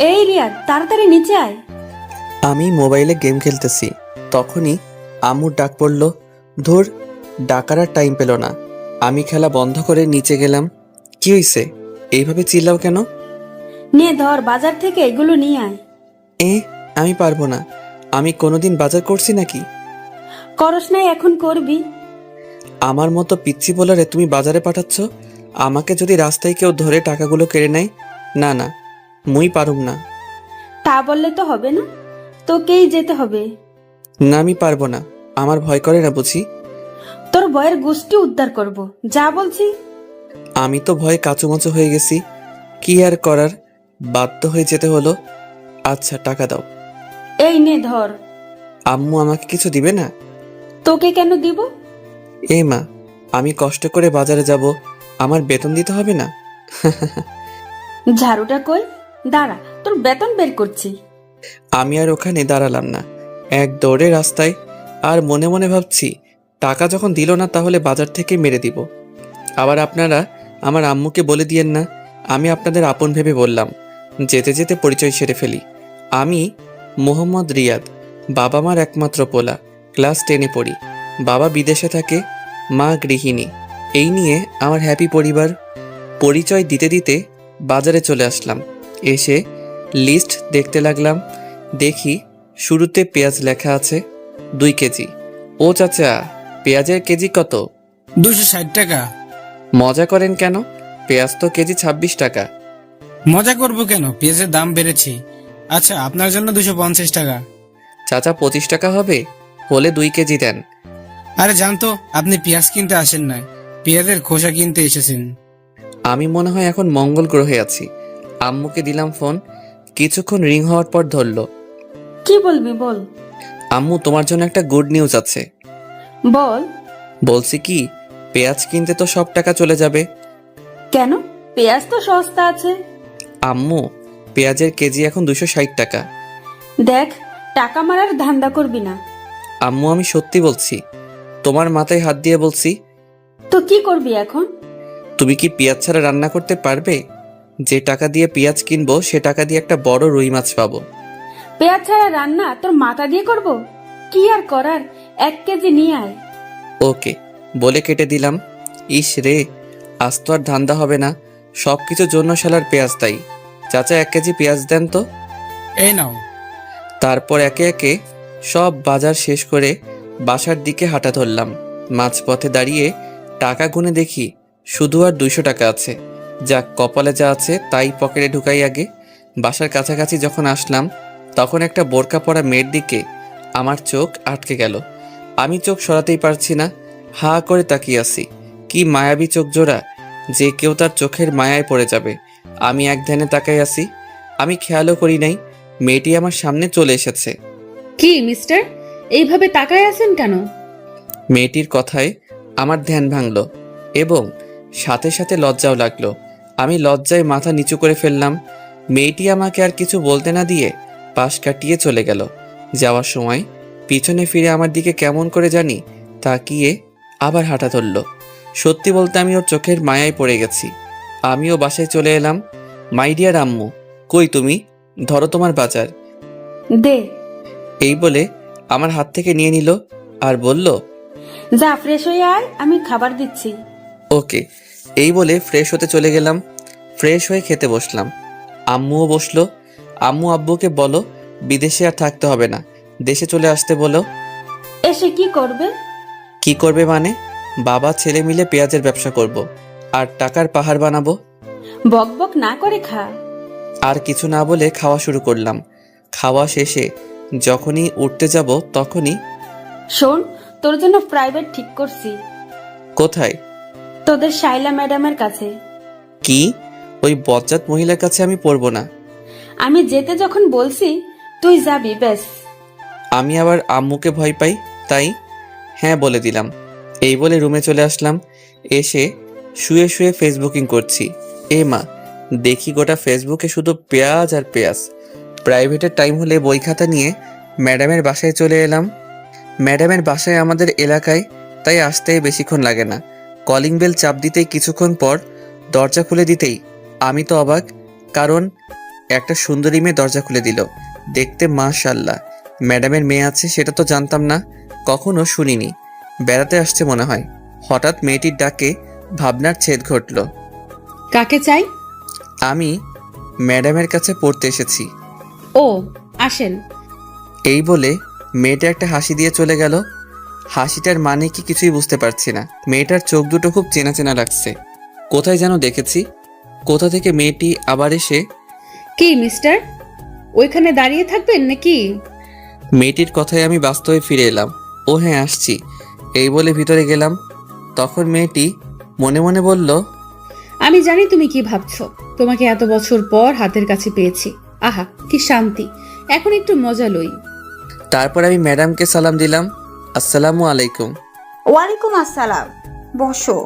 এই রিয়াদ, তাড়াতাড়ি নিচে আয়। আমি মোবাইলে গেম খেলতেছি, তখনই আম্মুর ডাক পড়ল। ধুর, ডাকার আর টাইম পেল না। আমি খেলা বন্ধ করে নিচে গেলাম। কি হইছে? এইভাবে চিল্লাও কেন? নে ধর, বাজার থেকে এগুলো নিয়ে আয়। এ, আমি পারবো না। আমি কোনোদিন বাজার করছি নাকি? করস নাই, এখন করবি। আমার মতো পিচ্ছি বলারে তুমি বাজারে পাঠাচ্ছ? আমাকে যদি রাস্তায় কেউ ধরে টাকাগুলো কেড়ে নেয়? না না, মুই পারুম না। তা বললে তো হবে না, তোকেই যেতে হবে। না, আমি পারবো না। আমার ভয় করে না বুঝি? তোর বয়ের গোষ্ঠী উদ্ধার করব, যা বলছি। আমি তো ভয়ে কাঁচুমাচু হয়ে গেছি। কি আর করার, বাধ্য হয়ে যেতে হলো। আচ্ছা, টাকা দাও। এই নে ধর। আম্মু আমাকে কিছু দিবে না? তোকে কেন দিব? এই মা, আমি কষ্ট করে বাজারে যাব, আমার বেতন দিতে হবে না? ঝাড়ুটা কই? দাঁড়া, তোর বেতন বের করছি। আমি আর ওখানে দাঁড়ালাম না, এক দৌড়ে রাস্তায়। আর মনে মনে ভাবছি, টাকা যখন দিল না তাহলে বাজার থেকে মেরে দিব। আবার আপনারা আমার আম্মুকে বলে দিয়েন না, আমি আপনাদের আপন ভেবে বললাম। যেতে যেতে পরিচয় সেরে ফেলি। আমি মোহাম্মদ রিয়াদ, বাবা মার একমাত্র পোলা। ক্লাস 10-এ পড়ি। বাবা বিদেশে থাকে, মা গৃহিণী। এই নিয়ে আমার হ্যাপি পরিবার। পরিচয় দিতে দিতে বাজারে চলে আসলাম। এসে লিস্ট দেখতে লাগলাম। দেখি শুরুতে পেঁয়াজ লেখা আছে 2 কেজি। ও চাচা, পেঁয়াজের কেজি কত? 260 টাকা। মজা করেন কেন? পেঁয়াজ তো কেজি 26 টাকা। মজা করবো কেন, পেঁয়াজের দাম বেড়েছে। আচ্ছা, আপনার জন্য 250 টাকা। চাচা 25 টাকা হবে? হলে 2 কেজি দেন। আরে জানতো, আপনি পেঁয়াজ কিনতে আসেন নাই, পেঁয়াজের খোসা কিনতে এসেছেন। আমি মনে হয় এখন মঙ্গল গ্রহে আছি। আম্মুকে দিলাম ফোন। কিছুক্ষণ রিং হওয়ার পর ধরলো। কি বলবি বল। আম্মু, তোমার জন্য একটা গুড নিউজ আছে। বল। বলছি কি, পেঁয়াজ কিনতে তো সব টাকা চলে যাবে। কেন? পেঁয়াজ তো সস্তা আছে। আম্মু, পেঁয়াজের কেজি এখন 260 টাকা। দেখ, টাকা মারার ধান্দা করবি না। আম্মু, আমি সত্যি বলছি। তোমার মাথায় হাত দিয়ে বলছি। তো কি করবি এখন? তুমি কি পেঁয়াজ ছাড়া রান্না করতে পারবে? যে টাকা দিয়ে পেঁয়াজ কিনবো সে টাকা দিয়ে একটা বড় রুই মাছ পাবো। পেঁয়াজ ছাড়া রান্না তোর মাথা দিয়ে করব? কি আর করার, 1 কেজি নিয়ে আয়। ওকে বলে কেটে দিলাম। ইস রে, আজ তো আর ধান্দা হবে না। সবকিছুর জন্য শালার পেঁয়াজ দায়ী। চাচা, 1 কেজি পেঁয়াজ দেন তো। এই নাও। তারপর একে একে সব বাজার শেষ করে বাসার দিকে হাঁটা ধরলাম। মাঝপথে দাঁড়িয়ে টাকা গুনে দেখি শুধু আর 200 টাকা আছে। যাক, কপালে যা আছে তাই পকেটে ঢুকাই আগে। বাসার কাছাকাছি যখন আসলাম তখন একটা বোরকা পরা মেয়ের দিকে আমার চোখ আটকে গেল। আমি চোখ সরাতেই পারছি না, হা করে তাকিয়ে আছি। কি মায়াবী চোখ জোড়া, যে কেউ তার চোখের মায়ায় পড়ে যাবে। আমি এক ধ্যানে তাকাই আছি। আমি খেয়ালও করি নাই মেয়েটি আমার সামনে চলে এসেছে। কি মিস্টার, এইভাবে তাকায় আছেন কেন? মেয়েটির কথায় আমার ধ্যান ভাঙল এবং সাথে সাথে লজ্জাও লাগলো। আমি লজ্জায় মাথা নিচু করে ফেললাম। মেয়েটি আমাকে আর কিছু বলতে না দিয়ে পাশ কাটিয়ে চলে গেল। যাওয়ার সময় পিছনে ফিরে আমার দিকে কেমন করে জানি তাকিয়ে আবার হাঁটা ধরল। সত্যি বলতে আমি ওর চোখের মায়ায় পড়ে গেছি। আমিও বাসায় চলে এলাম। মাই ডিয়ার আম্মু, কই তুমি? ধরো তোমার বাজার। দে। এই বলে আমার হাত থেকে নিয়ে নিল আর বলল, যা ফ্রেশ হয়ে আয়, আমি খাবার দিচ্ছি। ওকে। এই বলে ফ্রেশ হতে চলে গেলাম। ফ্রেশ হয়ে খেতে বসলাম। আম্মুও বসলো। আম্মু আব্বুকে বলো বিদেশে আর থাকতে হবে না, দেশে চলে আসতে বলো। এসে কি করবে? কি করবে মানে? বাবা ছেলে মিলে পেঁয়াজের ব্যবসা করব আর টাকার পাহাড় বানাবো। বক বক না করে খা। আর কিছু না বলে খাওয়া শুরু করলাম। খাওয়া শেষে যখনই উঠতে যাব তখনই, শোন, তোর জন্য প্রাইভেট ঠিক করছি। কোথায়? তোদের শাইলা ম্যাডামের কাছে। কি? ওই বজ্জাত মহিলার কাছে আমি পড়বো না। আমি যেতে যখন বলছি, তুই যাবি ব্যাস। আমি আবার আম্মুকে ভয় পাই, তাই হ্যাঁ বলে দিলাম। এই বলে রুমে চলে আসলাম। এসে শুয়ে শুয়ে ফেসবুকিং করছি। এ মা, দেখি গোটা ফেসবুকে শুধু পেঁয়াজ আর পেঁয়াজ। প্রাইভেটের টাইম হলে বই খাতা নিয়ে ম্যাডামের বাসায় চলে এলাম। ম্যাডামের বাসায় আমাদের এলাকায়, তাই আসতে বেশিক্ষণ লাগে না। কলিং বেল চাপ দিতেই কিছুক্ষণ পর দরজা খুলে দিতেই আমি তো অবাক, কারণ একটা সুন্দরী মেয়ে দরজা খুলে দিল। দেখতে মাশাআল্লাহ। ম্যাডামের মেয়ে আছে সেটা তো জানতাম না, কখনো শুনিনি। বেড়াতে আসছে মনে হয়। হঠাৎ মেয়েটির ডাকে ভাবনার ছেদ ঘটল। কাকে চাই? আমি ম্যাডামের কাছে পড়তে এসেছি। ও, আসেন। এই বলে মেয়েটা একটা হাসি দিয়ে চলে গেল। হাসিটার মানে কি কিছুই বুঝতে পারছি না। মেয়েটার চোখ দুটো খুব চেনা চেনা লাগছে। কোথায় যেন দেখেছি। কোথা থেকে মেয়েটি আবার এসে। কি মিস্টার, ওইখানে দাঁড়িয়ে থাকবেন নাকি? মেয়েটির কথায় আমি বাস্তবে ফিরে এলাম। ও হ্যাঁ, আসছি। এই বলে ভিতরে গেলাম। তখন মেয়েটি মনে মনে বলল, আমি জানি তুমি কি ভাবছো। তোমাকে এত বছর পর হাতের কাছে পেয়েছি। আহা কি শান্তি। এখন একটু মজা লই। তারপর আমি ম্যাডামকে সালাম দিলাম। আসসালামু আলাইকুম। ওয়ালাইকুম আসসালাম। বসো।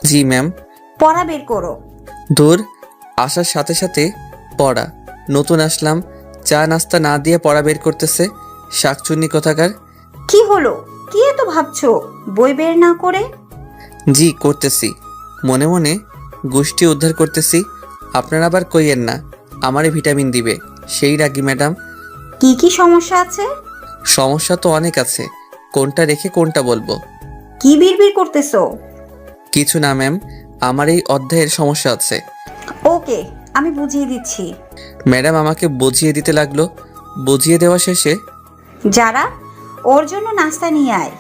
জি ম্যাম। পড়া বের করো। দূর, আসার সাথে সাথে পড়া। নতুন আসলাম, চা নাস্তা না দিয়ে পড়া বের করতেছে। শাকচুন্নি কোথাকার। কি হলো? কি এত ভাবছো বই বের না করে? জি করতেছি, মনে মনে গোষ্ঠী উদ্ধার করতেছি। আপনারা আবার কইয়েন না আমারে ভিটামিন দিবে, সেই রাগি ম্যাডাম। কি কি সমস্যা আছে? সমস্যা তো অনেক আছে, কোনটা রেখে কোনটা বলবো? কি বিড়বিড় করতেছো? কিছু না ম্যাম, আমার এই অধ্যায়ের সমস্যা আছে। ওকে, আমি বুঝিয়ে দিচ্ছি। ম্যাডাম আমাকে বুঝিয়ে দিতে লাগলো। বুঝিয়ে দেওয়া শেষে, যারা, ওর জন্য নাস্তা নিয়ে আয়।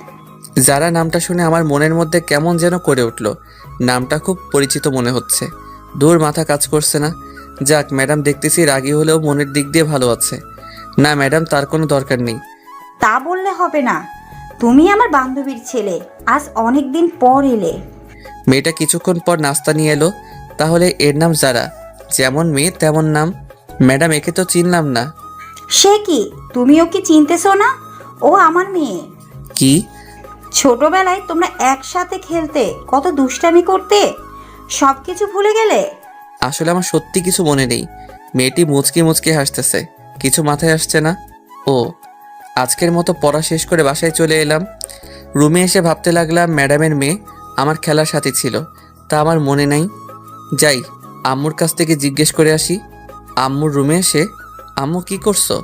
যারা নামটা শুনে আমার মনের মধ্যে কেমন যেন করে উঠল। নামটা খুব পরিচিত মনে হচ্ছে। দূর, মাথা কাজ করছে না। যাক, ম্যাডাম দেখতেছি রাগী হলেও মনের দিক দিয়ে ভালো আছে। না ম্যাডাম, তার কোনো দরকার নেই। তা বললে হবে না। তুমি আমার বান্ধবীর ছেলে, আজ অনেক দিন পর এলে। মেয়েটা কিছুক্ষণ পর নাস্তা নিয়ে এলো। তাহলে এর নাম যারা, যেমন মেয়ে তেমন নাম। ম্যাডাম, একে তো চিনলাম না। সে কি, তুমি ওকে চিনতেছো না? ও আমার মেয়ে। কি? ছোটবেলায় তোমরা একসাথে খেলতে, কত দুষ্টামি করতে, সব কিছু ভুলে গেলে? আসলে আমার সত্যি কিছু মনে নেই। মেয়েটি মুচকি মুচকি হাসতেছে, কিছু মাথায় আসছে না। ও, আজকের মতো পড়া শেষ করে বাসায় চলে এলাম। রুমে এসে ভাবতে লাগলাম ম্যাডামের মেয়ে আমার খেলার সাথী ছিল, তা আমার মনে নাই। যাই, আম্মুর কাছ থেকে জিজ্ঞেস করে আসি। আম্মুর রুমে এসে, আম্মু কি করছো?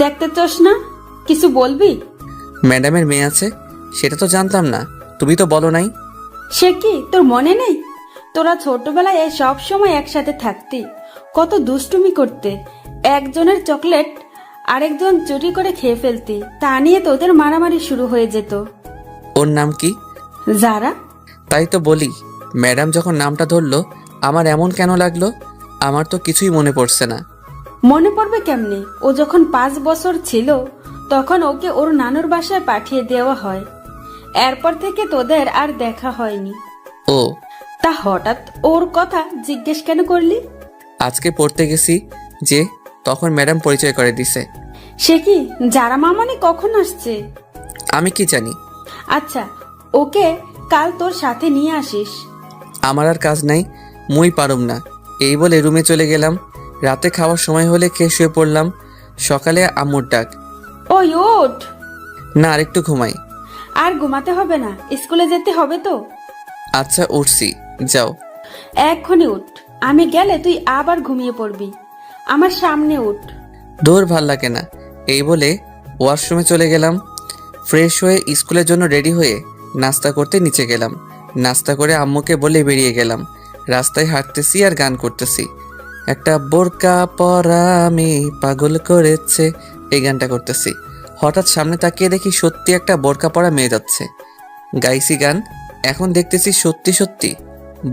দেখতে চাস না? কিছু বলবি? ম্যাডামের মেয়ে আছে সেটা তো জানতাম না, তুমি তো বলো নাই। সে কি তোর মনে নেই? তোরা ছোটবেলায় সব সময় একসাথে থাকতি, কত দুষ্টুমি করতে। একজনের চকলেট আরেকজন চুরি করে খেয়ে ফেলতি, তা নিয়ে তোদের মারামারি শুরু হয়ে যেত। ওর নাম কি? যারা। তাই তো বলি, ম্যাডাম যখন নামটা ধরলো আমার এমন কেন লাগলো? আমার তো কিছুই মনে পড়ছে না। মনে পড়বে কেমনে? ও যখন 5 বছর ছিল তখন ওকে ওর নানুর বাসায় পাঠিয়ে দেওয়া হয়। এরপর থেকে তোদের আর দেখা হয়নি। ও, তা হঠাৎ ওর কথা জিজ্ঞেস কেন করলি? আজকে পড়তে গেছি যে, তখন ম্যাডাম পরিচয় করে দিছে। সে কি, যারা মামনি কখন আসছে? আমি কি জানি। আচ্ছা, ওকে কাল তোর সাথে নিয়ে আসিস। আমার আর কাজ নাই, মুই পারুম না। এই বলে রুমে চলে গেলাম। রাতে খাওয়ার সময় হলে খেয়ে শুয়ে পড়লাম। সকালে আম্মুর ডাক। ওই ওঠ। না, আরেকটু ঘুমাই। আর ঘুমাতে হবে না, স্কুলে যেতে হবে তো। আচ্ছা উঠছি, যাও। এক্ষুনি উঠ, আমি গেলে তুই আবার ঘুমিয়ে পড়বি। আমার সামনে উঠ। দূর, ভাল লাগে না। এই বলে ওয়াশরুমে চলে গেলাম। ফ্রেশ হয়ে স্কুলের জন্য রেডি হয়ে নাস্তা করতে নিচে গেলাম। নাস্তা করে আম্মুকে বলে বেরিয়ে গেলাম। রাস্তায় হাঁটতেছি আর গান করতেছি। একটা বোরকা পরা আমি পাগল করেছে, এই গানটা করতেছি। হঠাৎ সামনে তাকিয়ে দেখি সত্যি একটা বোরকা পরা মেয়ে যাচ্ছে। গাইছি গান, এখন দেখতেছি সত্যি সত্যি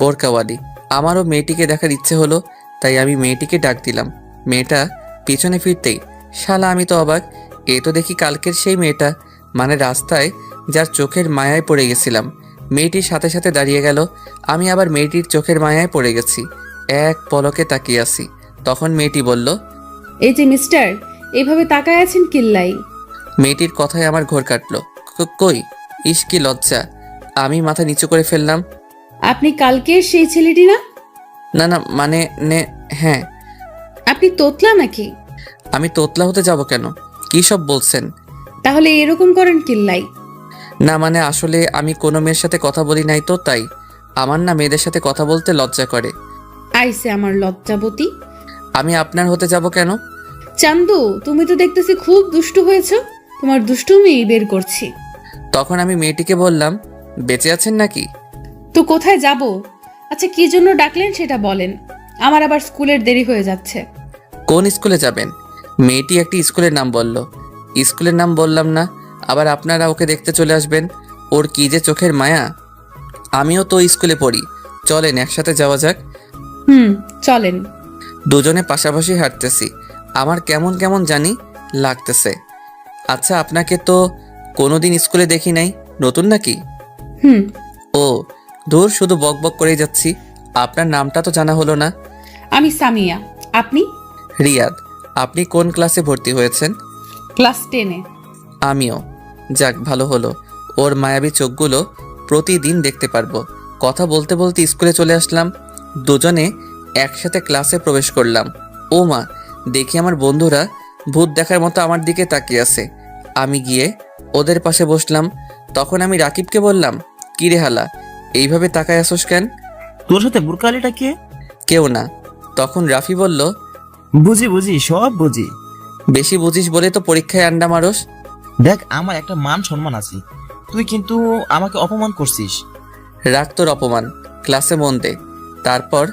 বোরকাওয়ালি। আমারও মেয়েটিকে দেখার ইচ্ছে হলো, তাই আমি মেয়েটিকে ডাক দিলাম। মেয়েটা পিছনে ফিরতেই, শালা আমি তো অবাক, এ তো দেখি কালকের সেই মেয়েটা, মানে রাস্তায় যার চোখের মায়ায় পড়ে গেছিলাম। মেয়েটির সাথে সাথে দাঁড়িয়ে গেল। আমি আবার মেয়েটির চোখের মায়ায় পড়ে গেছি। এক পলকে তাকিয়ে আছি। তখন মেয়েটি বলল, এই যে মিস্টার, এইভাবে তাকায় আছেন কিল্লাই? মেয়েটির কথায় আমার ঘোর কাটলো। কই, ইস কি লজ্জা। আমি মাথা নিচু করে ফেললাম। আপনি কালকের সেই ছেলেটি না? না না, মানে হ্যাঁ। আপনি তোতলা নাকি? আমি তোতলা হতে যাব কেন? কি সব বলছেন? তাহলে এরকম করেন কিল্লাই? না মানে আসলে আমি কোনো মেয়ের সাথে কথা বলি নাই তো, তাই আমার না মেয়েদের সাথে কথা বলতে লজ্জা করে। আইসে আমার লজ্জাবতী। আমি আপনার হতে যাব কেন? চান্দু, তুমি তো দেখতেছি খুব দুষ্টু হয়েছো। তোমার দুষ্টুমি বের করছি। তখন আমি মেয়েটিকে বললাম, বেঁচে আছেন নাকি? তো কোথায় যাব? আচ্ছা, কি জন্য ডাকলেন সেটা বলেন। আমার আবার স্কুলের দেরি হয়ে যাচ্ছে। কোন স্কুলে যাবেন? মেয়েটি একটি স্কুলের নাম বলল। স্কুলের নাম বললাম না, আবার আপনারা ওকে দেখতে চলে আসবেন। ওর কি যে চোখের মায়া। আমিও তো স্কুলে পড়ি, চলেন একসাথে যাওয়া যাক। চলেন। দুজনে পাশাপাশি হাঁটতেছি, আমার কেমন কেমন জানি লাগতেছে। আচ্ছা, আপনাকে তো কোনোদিন স্কুলে দেখি নাই, নতুন নাকি? হুম। ও দূর, শুধু বক বক করেই যাচ্ছি। আপনার নামটা তো জানা হলো না। আমি সামিয়া। আপনি? রিয়াদ। আপনি কোন ক্লাসে ভর্তি হয়েছেন? ক্লাস 10-এ। আমিও। যাক, ভালো হলো। ওর মায়াবী চোখগুলো প্রতিদিন দেখতে পারবো। কথা বলতে বলতে স্কুলে চলে আসলাম। দুজনে একসাথে ক্লাসে প্রবেশ করলাম। ও মা, দেখি আমার বন্ধুরা ভূত দেখার মতো আমার দিকে তাকিয়ে আছে। আমি গিয়ে ওদের পাশে বসলাম। তখন আমি রাকিবকে বললাম, কি রে হালা, এইভাবে তাকায় আসোস কেন? তোর সাথে বুরকালিটা কে? কেউ না। তখন রাফি বলল, বুঝি বুঝি, সব বুঝি। বেশি বুঝিস বলে তো পরীক্ষায় আন্ডা মারস। দেখ, আমার একটা মান সম্মান আছে, তুই কিন্তু আমাকে অপমান করছিস। রাখ তোর অপমান, ক্লাসে মন দে। তারপর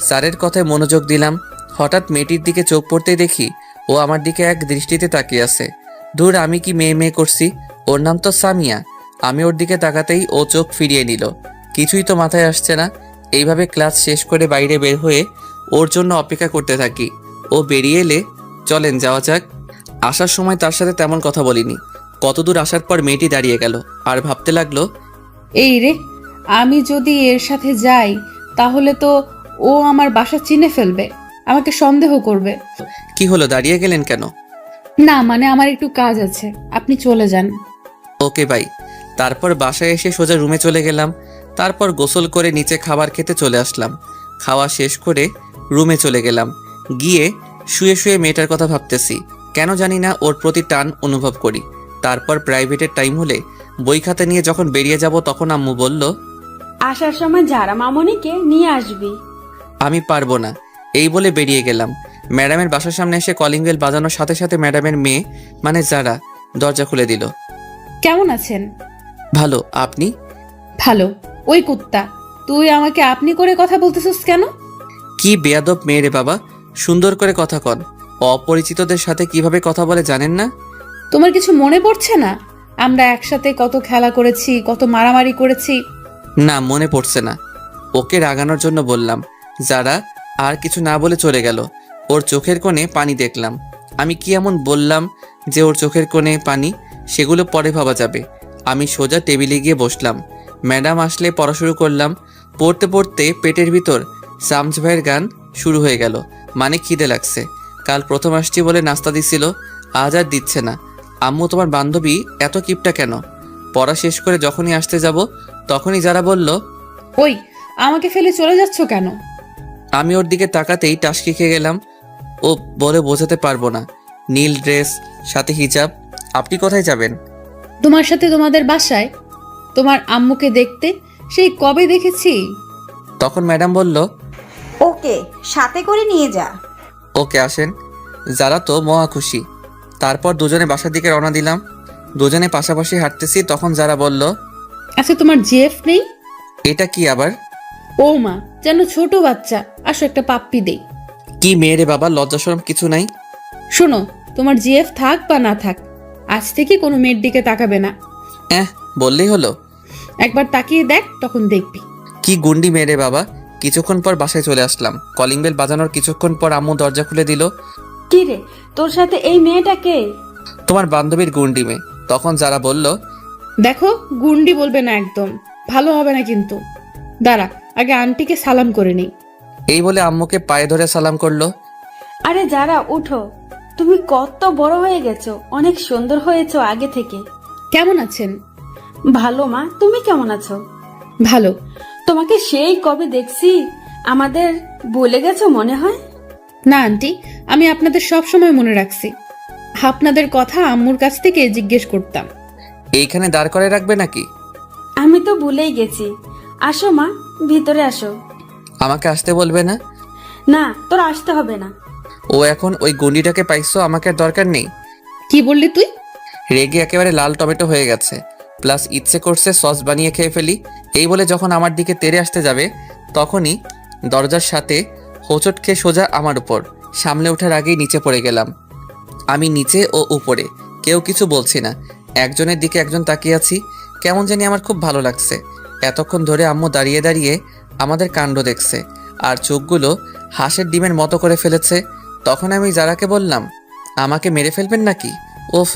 স্যারের কথায় মনোযোগ দিলাম। হঠাৎ মেয়েটির দিকে চোখ পড়তেই দেখি ও আমার দিকে এক দৃষ্টিতে তাকিয়ে আছে। ধুর, আমি কি মেয়ে মেয়ে করছি? ওর নাম তো সামিয়া। আমি ওর দিকে তাকাতেই ও চোখ ফিরিয়ে নিল। কিছুই তো মাথায় আসছে না। এইভাবে ক্লাস শেষ করে বাইরে বের হয়ে ওর জন্য অপেক্ষা করতে থাকি। ও বেরিয়ে এলে চলেন যাওয়া যাক। আসার সময় তার সাথে তেমন কথা বলিনি। কতদূর আসার পর মেয়েটি দাঁড়িয়ে গেল আর ভাবতে লাগলো, এই রে, আমি যদি এর সাথে যাই তাহলে তো ও আমার বাসা চিনে ফেলবে, আমাকে সন্দেহ করবে। কি হলো, দাঁড়িয়ে গেলেন কেন? না মানে আমার একটু কাজ আছে, আপনি চলে যান। Okay bye. তারপর বাসায় এসে সোজা রুমে চলে গেলাম। তারপর গোসল করে নিচে খাবার খেতে চলে আসলাম। খাওয়া শেষ করে রুমে চলে গেলাম। গিয়ে শুয়ে শুয়ে মেয়েটার কথা ভাবতেছি। কেন জানি না ওর প্রতি টান অনুভব করি। তারপর প্রাইভেটের টাইম হলে বই খাতা নিয়ে যখন বেরিয়ে যাব তখন আম্মু বলল, আসার সময় যারা মামনিকে নিয়ে আসবি। আমি পারবো না, এই বলে বেরিয়ে গেলাম। ম্যাডামের বাসার সামনে এসে কলিং বেল বাজানোর সাথে সাথে ম্যাডামের মেয়ে মানে যারা দরজা খুলে দিল। কেমন আছেন? ভালো, আপনি? ভালো। ওই কুত্তা, তুই আমাকে আপনি করে কথা বলতেছিস কেন? কি বেয়াদব মেয়ে রে বাবা, সুন্দর করে কথা কন। অপরিচিতদের সাথে কিভাবে কথা বলে জানেন না? তোমার কিছু মনে পড়ছে না? আমরা একসাথে কত খেলা করেছি, কত মারামারি করেছি। না, মনে পড়ছে না। ওকে রাগানোর জন্য বললাম। যারা আর কিছু না বলে চলে গেল। ওর চোখের কোণে পানি দেখলাম। আমি কি এমন বললাম যে ওর চোখের কোণে পানি? সেগুলো পরে ভাবা যাবে। আমি সোজা টেবিলে গিয়ে বসলাম। ম্যাডাম আসলে পড়া শুরু করলাম। পড়তে পড়তে পেটের ভিতর সামজ ভাইয়ের গান শুরু হয়ে গেল। মানে খিদে লাগছে। কাল প্রথম আসছি বলে নাস্তা দিছিল, আজ আর দিচ্ছে না। আম্মু, তোমার বান্ধবী এত কিপটা কেন? পড়া শেষ করে যখনই আসতে যাব তখনই যারা বলল, ওই, আমাকে ফেলে চলে যাচ্ছ কেন? আমি ওর দিকে তাকাতেই টাসকি খেয়ে গেলাম। ও বলে বোঝাতে পারবো না। নীল ড্রেস, সাথে হিজাব। আপনি কোথায় যাবেন? তোমার সাথে তোমাদের বাসায়। তোমার আম্মুকে দেখতে সেই কবে দেখেছি। তখন ম্যাডাম বলল, ওকে সাথে করে নিয়ে যা। ওকে আসেন। যারা তো মহা খুশি। তারপর দুজনে বাসার দিকে রওনা দিলাম। দুজনে পাশাপাশি হাঁটতেছি, তখন যারা বলল, আচ্ছা, তোমার জিএফ নেই? এটা কি আবার? ও মা, যেন ছোট বাচ্চা। আসো একটা পাপ্পি দেই। কি মেয়ে রে বাবা, লজ্জা শরম কিছু নাই? শোনো, তোমার জিএফ থাক বা না থাক, আজ থেকে কোনো মেয়ের দিকে তাকাবে না। বললেই হলো। একবার তাকিয়ে দেখ, তখন দেখবি। কি গুন্ডি মেয়ে রে বাবা। কিছুক্ষণ পর বাসায় চলে আসলাম। কলিং বেল বাজানোর কিছুক্ষণ পর আম্মু দরজা খুলে দিল। কি রে, তোর সাথে এই মেয়েটাকে? তোমার বান্ধবীর গুন্ডি মেয়ে। তখন যারা বলল, দেখো, গুন্ডি বলবে না একদম, ভালো হবে না কিন্তু। দাঁড়া, আগে আন্টিকে সালাম করে নেই। এই বলে আম্মুকে পায়ে ধরে সালাম করলো। আরে যারা, উঠো। তুমি কত বড় হয়ে গেছো, অনেক সুন্দর হয়েছো আগে থেকে। কেমন আছেন? ভালো মা, তুমি কেমন আছো? ভালো। তোমাকে সেই কবে দেখছি, আমাদের ভুলে গেছো মনে হয়। না আন্টি, আমি আপনাদের সব সময় মনে রাখছি। আপনাদের কথা আম্মুর কাছ থেকে জিজ্ঞেস করতাম। এইখানে দাঁড় করে রাখবে নাকি? আমি তো ভুলেই গেছি। আসো মা, ভিতরে আসো। আমাকে আসতে বলবে না? না, তোর আসতে হবে না। ও এখন ওই গুন্ডিটাকে পাইছো, আমাকে আর দরকার নেই। কি বললি তুই? রেগে একেবারে লাল টমেটো হয়ে গেছে, প্লাস ইচ্ছে করছে সস বানিয়ে খেয়ে ফেলি। এই বলে যখন আমার দিকে তেড়ে আসতে যাবে তখনই দরজার সাথে হোঁচট খেয়ে সোজা আমার উপর। সামলে ওঠার আগেই নিচে পড়ে গেলাম। আমি নিচে ও উপরে, কেউ কিছু বলছি না। একজনের দিকে একজন তাকিয়ে আছি, কেমন জানি আমার খুব ভালো লাগছে। এতক্ষণ ধরে আম্মু দাঁড়িয়ে দাঁড়িয়ে আমাদের কাণ্ড দেখছে আর চোখগুলো হাঁসের ডিমের মতো করে ফেলেছে। তখন আমি যারাকে বললাম, আমাকে মেরে ফেলবেন নাকি? ওফ,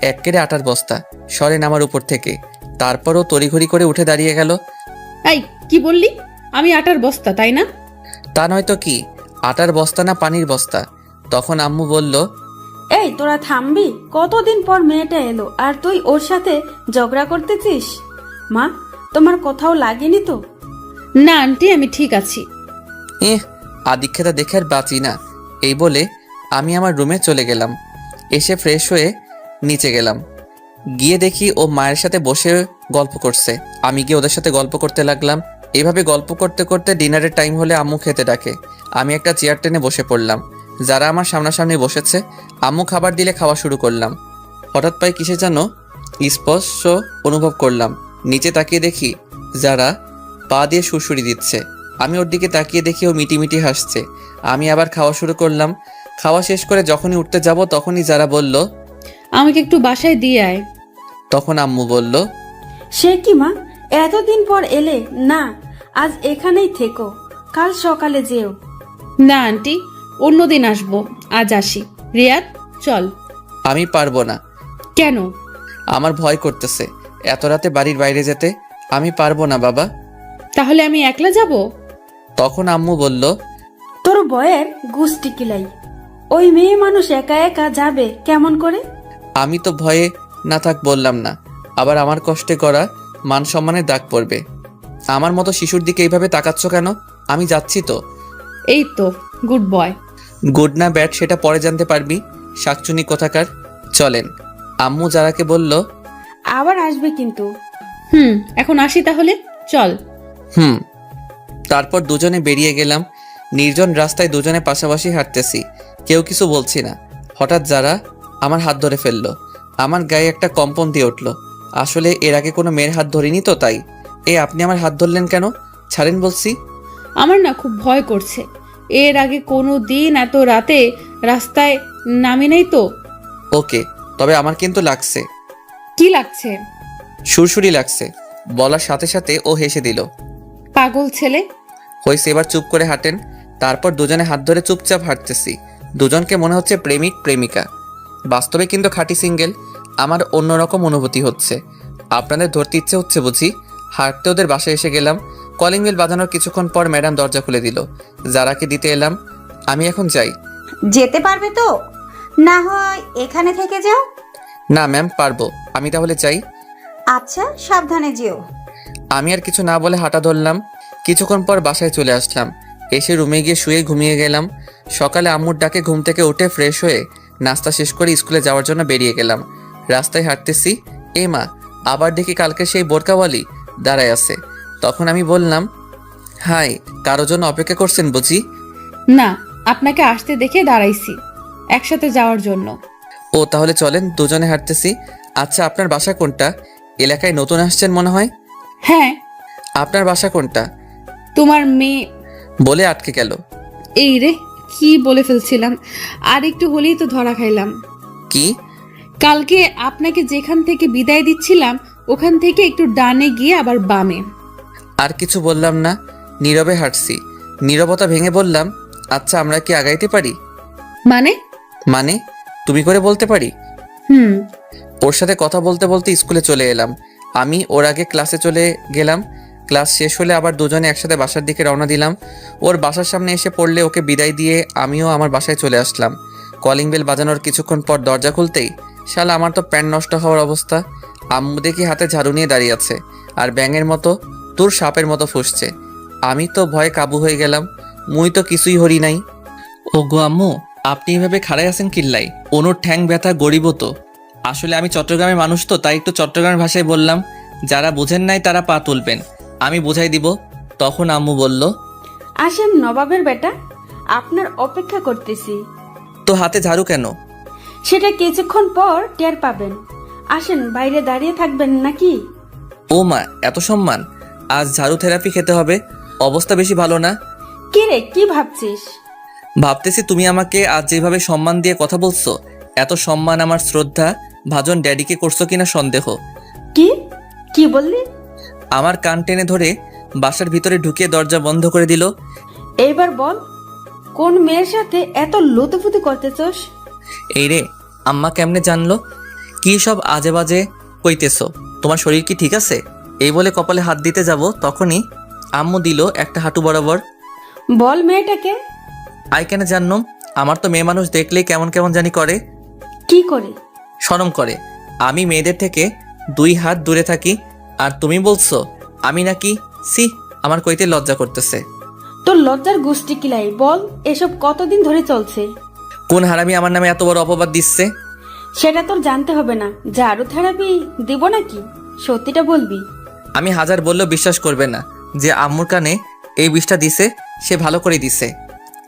এক্কেরে আটার বস্তা, সরেন আমার উপর থেকে। তারপরও তড়িঘড়ি করে উঠে দাঁড়িয়ে গেল। এই কি বললি? আমি আটার বস্তা, তাই না? তা নয়তো কি, আটার বস্তা না পানির বস্তা। তখন আম্মু বলল, এই তোরা থামবি? কতদিন পর মেয়েটা এলো আর তুই ওর সাথে ঝগড়া করতেছিস? মা, তোমার কোথাও লাগেনি তো? না আন্টি, আমি ঠিক আছি। আদিক্ষেতা দেখে আর বাঁচি না। এই বলে আমি আমার রুমে চলে গেলাম। এসে ফ্রেশ হয়ে নিচে গেলাম। গিয়ে দেখি ও মায়ের সাথে বসে গল্প করছে। আমি গিয়ে ওদের সাথে গল্প করতে লাগলাম। এইভাবে গল্প করতে করতে ডিনারের টাইম হলে আম্মু খেতে ডাকে। আমি একটা চেয়ার টেনে বসে পড়লাম। যারা আমার সামনাসামনি বসেছে, আম্মু খাবার দিলে খাওয়া শুরু করলাম। হঠাৎ পায়ে কিসে যেন স্পর্শ অনুভব করলাম। নিচে তাকিয়ে দেখি যারা পা দিয়ে সুড়সুড়ি দিচ্ছে। আমি ওর দিকে তাকিয়ে দেখি ও মিটিমিটি হাসছে। আমি আবার খাওয়া শুরু করলাম। খাওয়া শেষ করে যখনই উঠতে যাব তখনই যারা বলল, আমাকে একটু বাসায় দিয়ে আয়। তখন আম্মু বলল, সে কি মা, এতদিন পর এলে? না, আজ এখানেই থেকো, কাল সকালে যেও। না আন্টি, অন্যদিন আসবো, আজ আসি। রিয়াদ, চল। আমি পারবো না। কেন? আমার ভয় করতেছে এত রাতে বাড়ির বাইরে যেতে। আমি পারবো না বাবা। তাহলে আমি একলা যাব? তখন আম্মু বলল, তোর বয়ের গুষ্টি কিলাই, ওই মেয়ে মানুষ একা একা যাবে কেমন করে? আমি তো ভয়ে না থাক বললাম না, আবার আমার কষ্টে করা মান সম্মানের দাগ পড়বে। আমার মতো শিশুর দিকে এইভাবে তাকাচ্ছ কেন? আমি যাচ্ছি তো। এই তো, গুড বয়। গুড না ব্যাড সেটা পরে জানতে পারবি, শাকচুনি কোথাকার। চলেন। আম্মু যারাকে বলল, আবার আসবে কিন্তু। এখন আসি তাহলে, চল। তারপর দুজনে বেরিয়ে গেলাম। নির্জন রাস্তায় দুজনে পাশাপাশি হাঁটতেছি, কেউ কিছু বলছি না। হঠাৎ যারা আমার হাত ধরে ফেললো। আমার গায়ে একটা কম্পন দিয়ে উঠলো। আসলে এর আগে কোনো মেয়ের হাত ধরিনি তো, তাই। আপনি আমার হাত ধরলেন কেন? ছাড়েন বলছি। আমার না খুব ভয় করছে। এর আগে কোনো দিন এত রাতে রাস্তায় নামি নাই তো। ওকে, তবে আমার কিন্তু লাগছে। কি লাগছে? সুরসুরি লাগছে। বলার সাথে সাথে ও হেসে দিল। পাগল ছেলে। হয়েছে, এবার চুপ করে হাঁটেন। তারপর দুজনে হাত ধরে চুপচাপ হাঁটতেছি। দুজনকে মনে হচ্ছে প্রেমিক প্রেমিকা। বাস্তবে কিন্তু খাঁটি সিঙ্গেল। আমার অন্যরকম অনুভূতি হচ্ছে। আপনাদের ধরতে ইচ্ছে হচ্ছে বুঝি? হাঁটতে ওদের বাসায় এসে গেলাম। কলিং বেল বাজানোর কিছুক্ষণ পর ম্যাডাম দরজা খুলে দিল। যারাকে দিতে এলাম। আমি এখন যাই। যেতে পারবে তো? না হয় এখানে থেকে যাও। না ম্যাম, পারবো। আমি তাহলে চাই। আচ্ছা, সাবধানে যেও। আমি আর কিছু না বলে হাঁটা ধরলাম। কিছুক্ষণ পর বাসায় চলে আসলাম। এসে রুমে গিয়ে শুয়ে ঘুমিয়ে গেলাম। সকালে আম্মুর ডাকে ঘুম থেকে উঠে ফ্রেশ হয়ে নাস্তা শেষ করে স্কুলে যাওয়ার জন্য বেরিয়ে গেলাম। রাস্তায় হাঁটতেছি, মা, আবার দেখি কালকে সেই বোরকাওয়ালি দাঁড়ায় আছে। তখন আমি বললাম, হাই, কারো জন্য অপেক্ষা করছেন বুঝি? না, আপনাকে আসতে দেখে দাঁড়াইছি একসাথে যাওয়ার জন্য। ও, তাহলে চলেন, দুজনে হাঁটতেছি। আচ্ছা, আপনার বাসা কোনটা? এলাকায় নতুন আসছেন মনে হয়। হ্যাঁ। আপনার বাসা কোনটা? তোমার মেয়ে। বলে আটকে গেল। এই রে, কি বলে ফেলছিলাম। আর একটু হলেই তো ধরা খাইলাম। কি? কালকে আপনাকে যেখান থেকে বিদায় দিচ্ছিলাম ওখান থেকে একটু ডানে গিয়ে আবার বামে। আর কিছু বললাম না, নীরবে হাঁটছি। নীরবতা ভেঙে বললাম, আচ্ছা, আমরা কি আগাইতে পারি? মানে? তুমি করে বলতে পারি। হুম। ওর সাথে কথা বলতে বলতে স্কুলে চলে এলাম। আমি ওর আগে ক্লাসে চলে গেলাম। ক্লাস শেষ হলে আবার দুজনে একসাথে বাসার দিকে রওনা দিলাম। ওর বাসার সামনে এসে পড়লে ওকে বিদায় দিয়ে আমিও আমার বাসায় চলে আসলাম। কলিং বেল বাজানোর কিছুক্ষণ পর দরজা খুলতেই শালা আমার তো প্যান্ট নষ্ট হওয়ার অবস্থা। আম্মু দেখি হাতে ঝাড়ু নিয়ে দাঁড়িয়ে আছে আর ব্যাঙের মতো তোর সাপের মতো ফুসছে। আমি তো ভয়ে কাবু হয়ে গেলাম। মুই তো কিছুই হরি নাই। ও গো আম্মু, আপনি এভাবে খাড়াই আছেন কিল্লাই? অনুর ঠ্যাং ব্যথা গরিব তো। আসলে আমি চট্টগ্রামের মানুষ তো, তাই একটু চট্টগ্রামের ভাষায় বললাম। যারা বুঝেন নাই তারা পা তুলবেন, আমি বুঝাই দিব। তখন আম্মু বলল, আসেন নবাবের বেটা, আপনার অপেক্ষা করতেছি। তো হাতে ঝাড়ু কেন? সেটা কিছুক্ষণ পর টের পাবেন। আসেন, বাইরে দাঁড়িয়ে থাকবেন নাকি? ও মা, এত সম্মান! আজ ঝাড়ু থেরাপি খেতে হবে। অবস্থা বেশি ভালো না। কি রে, কি ভাবছিস? ভাবতেছি তুমি আমাকে আজ যেভাবে সম্মান দিয়ে কথা বলছো, এত সম্মান আমার শ্রদ্ধা ভাজন ড্যাডিকে করছো কিনা সন্দেহ। কি কি বললি? আমার কান টেনে ধরে বাসার ভিতরে ঢুকিয়ে দরজা বন্ধ করে দিল। এইবার বল, কোন মেয়ের সাথে এত লুতুপুতু করতেছস? এই রে, আম্মা কেমনে জানলো? কি সব আজে বাজে কইতেছো? তোমার শরীর কি ঠিক আছে? এই বলে কপালে হাত দিতে যাব, তখনই আম্মু দিল একটা হাঁটু বরাবর। বল মেয়েটাকে। আই কেন জানলাম? আমার তো মেয়ে মানুষ দেখলেই কেমন কেমন জানি করে। কি করে? শরম করে। আমি মেয়েদের থেকে 2 হাত দূরে থাকি, আর তুমি বলছো আমি নাকি? সি, আমার কইতে লজ্জা করতেছে। তোর লজ্জার গোষ্ঠী কিলাই, বল এসব কতদিন ধরে চলছে? কোন হারামি আমার নামে এত বড় অপবাদ দিচ্ছে? সেটা তোর জানতে হবে না। ঝাড়ু থেরাপি দিব নাকি? সত্যিটা বলবি। আমি হাজার বললেও বিশ্বাস করবে না যে আম্মুর কানে এই বিষটা দিছে, সে ভালো করে দিছে।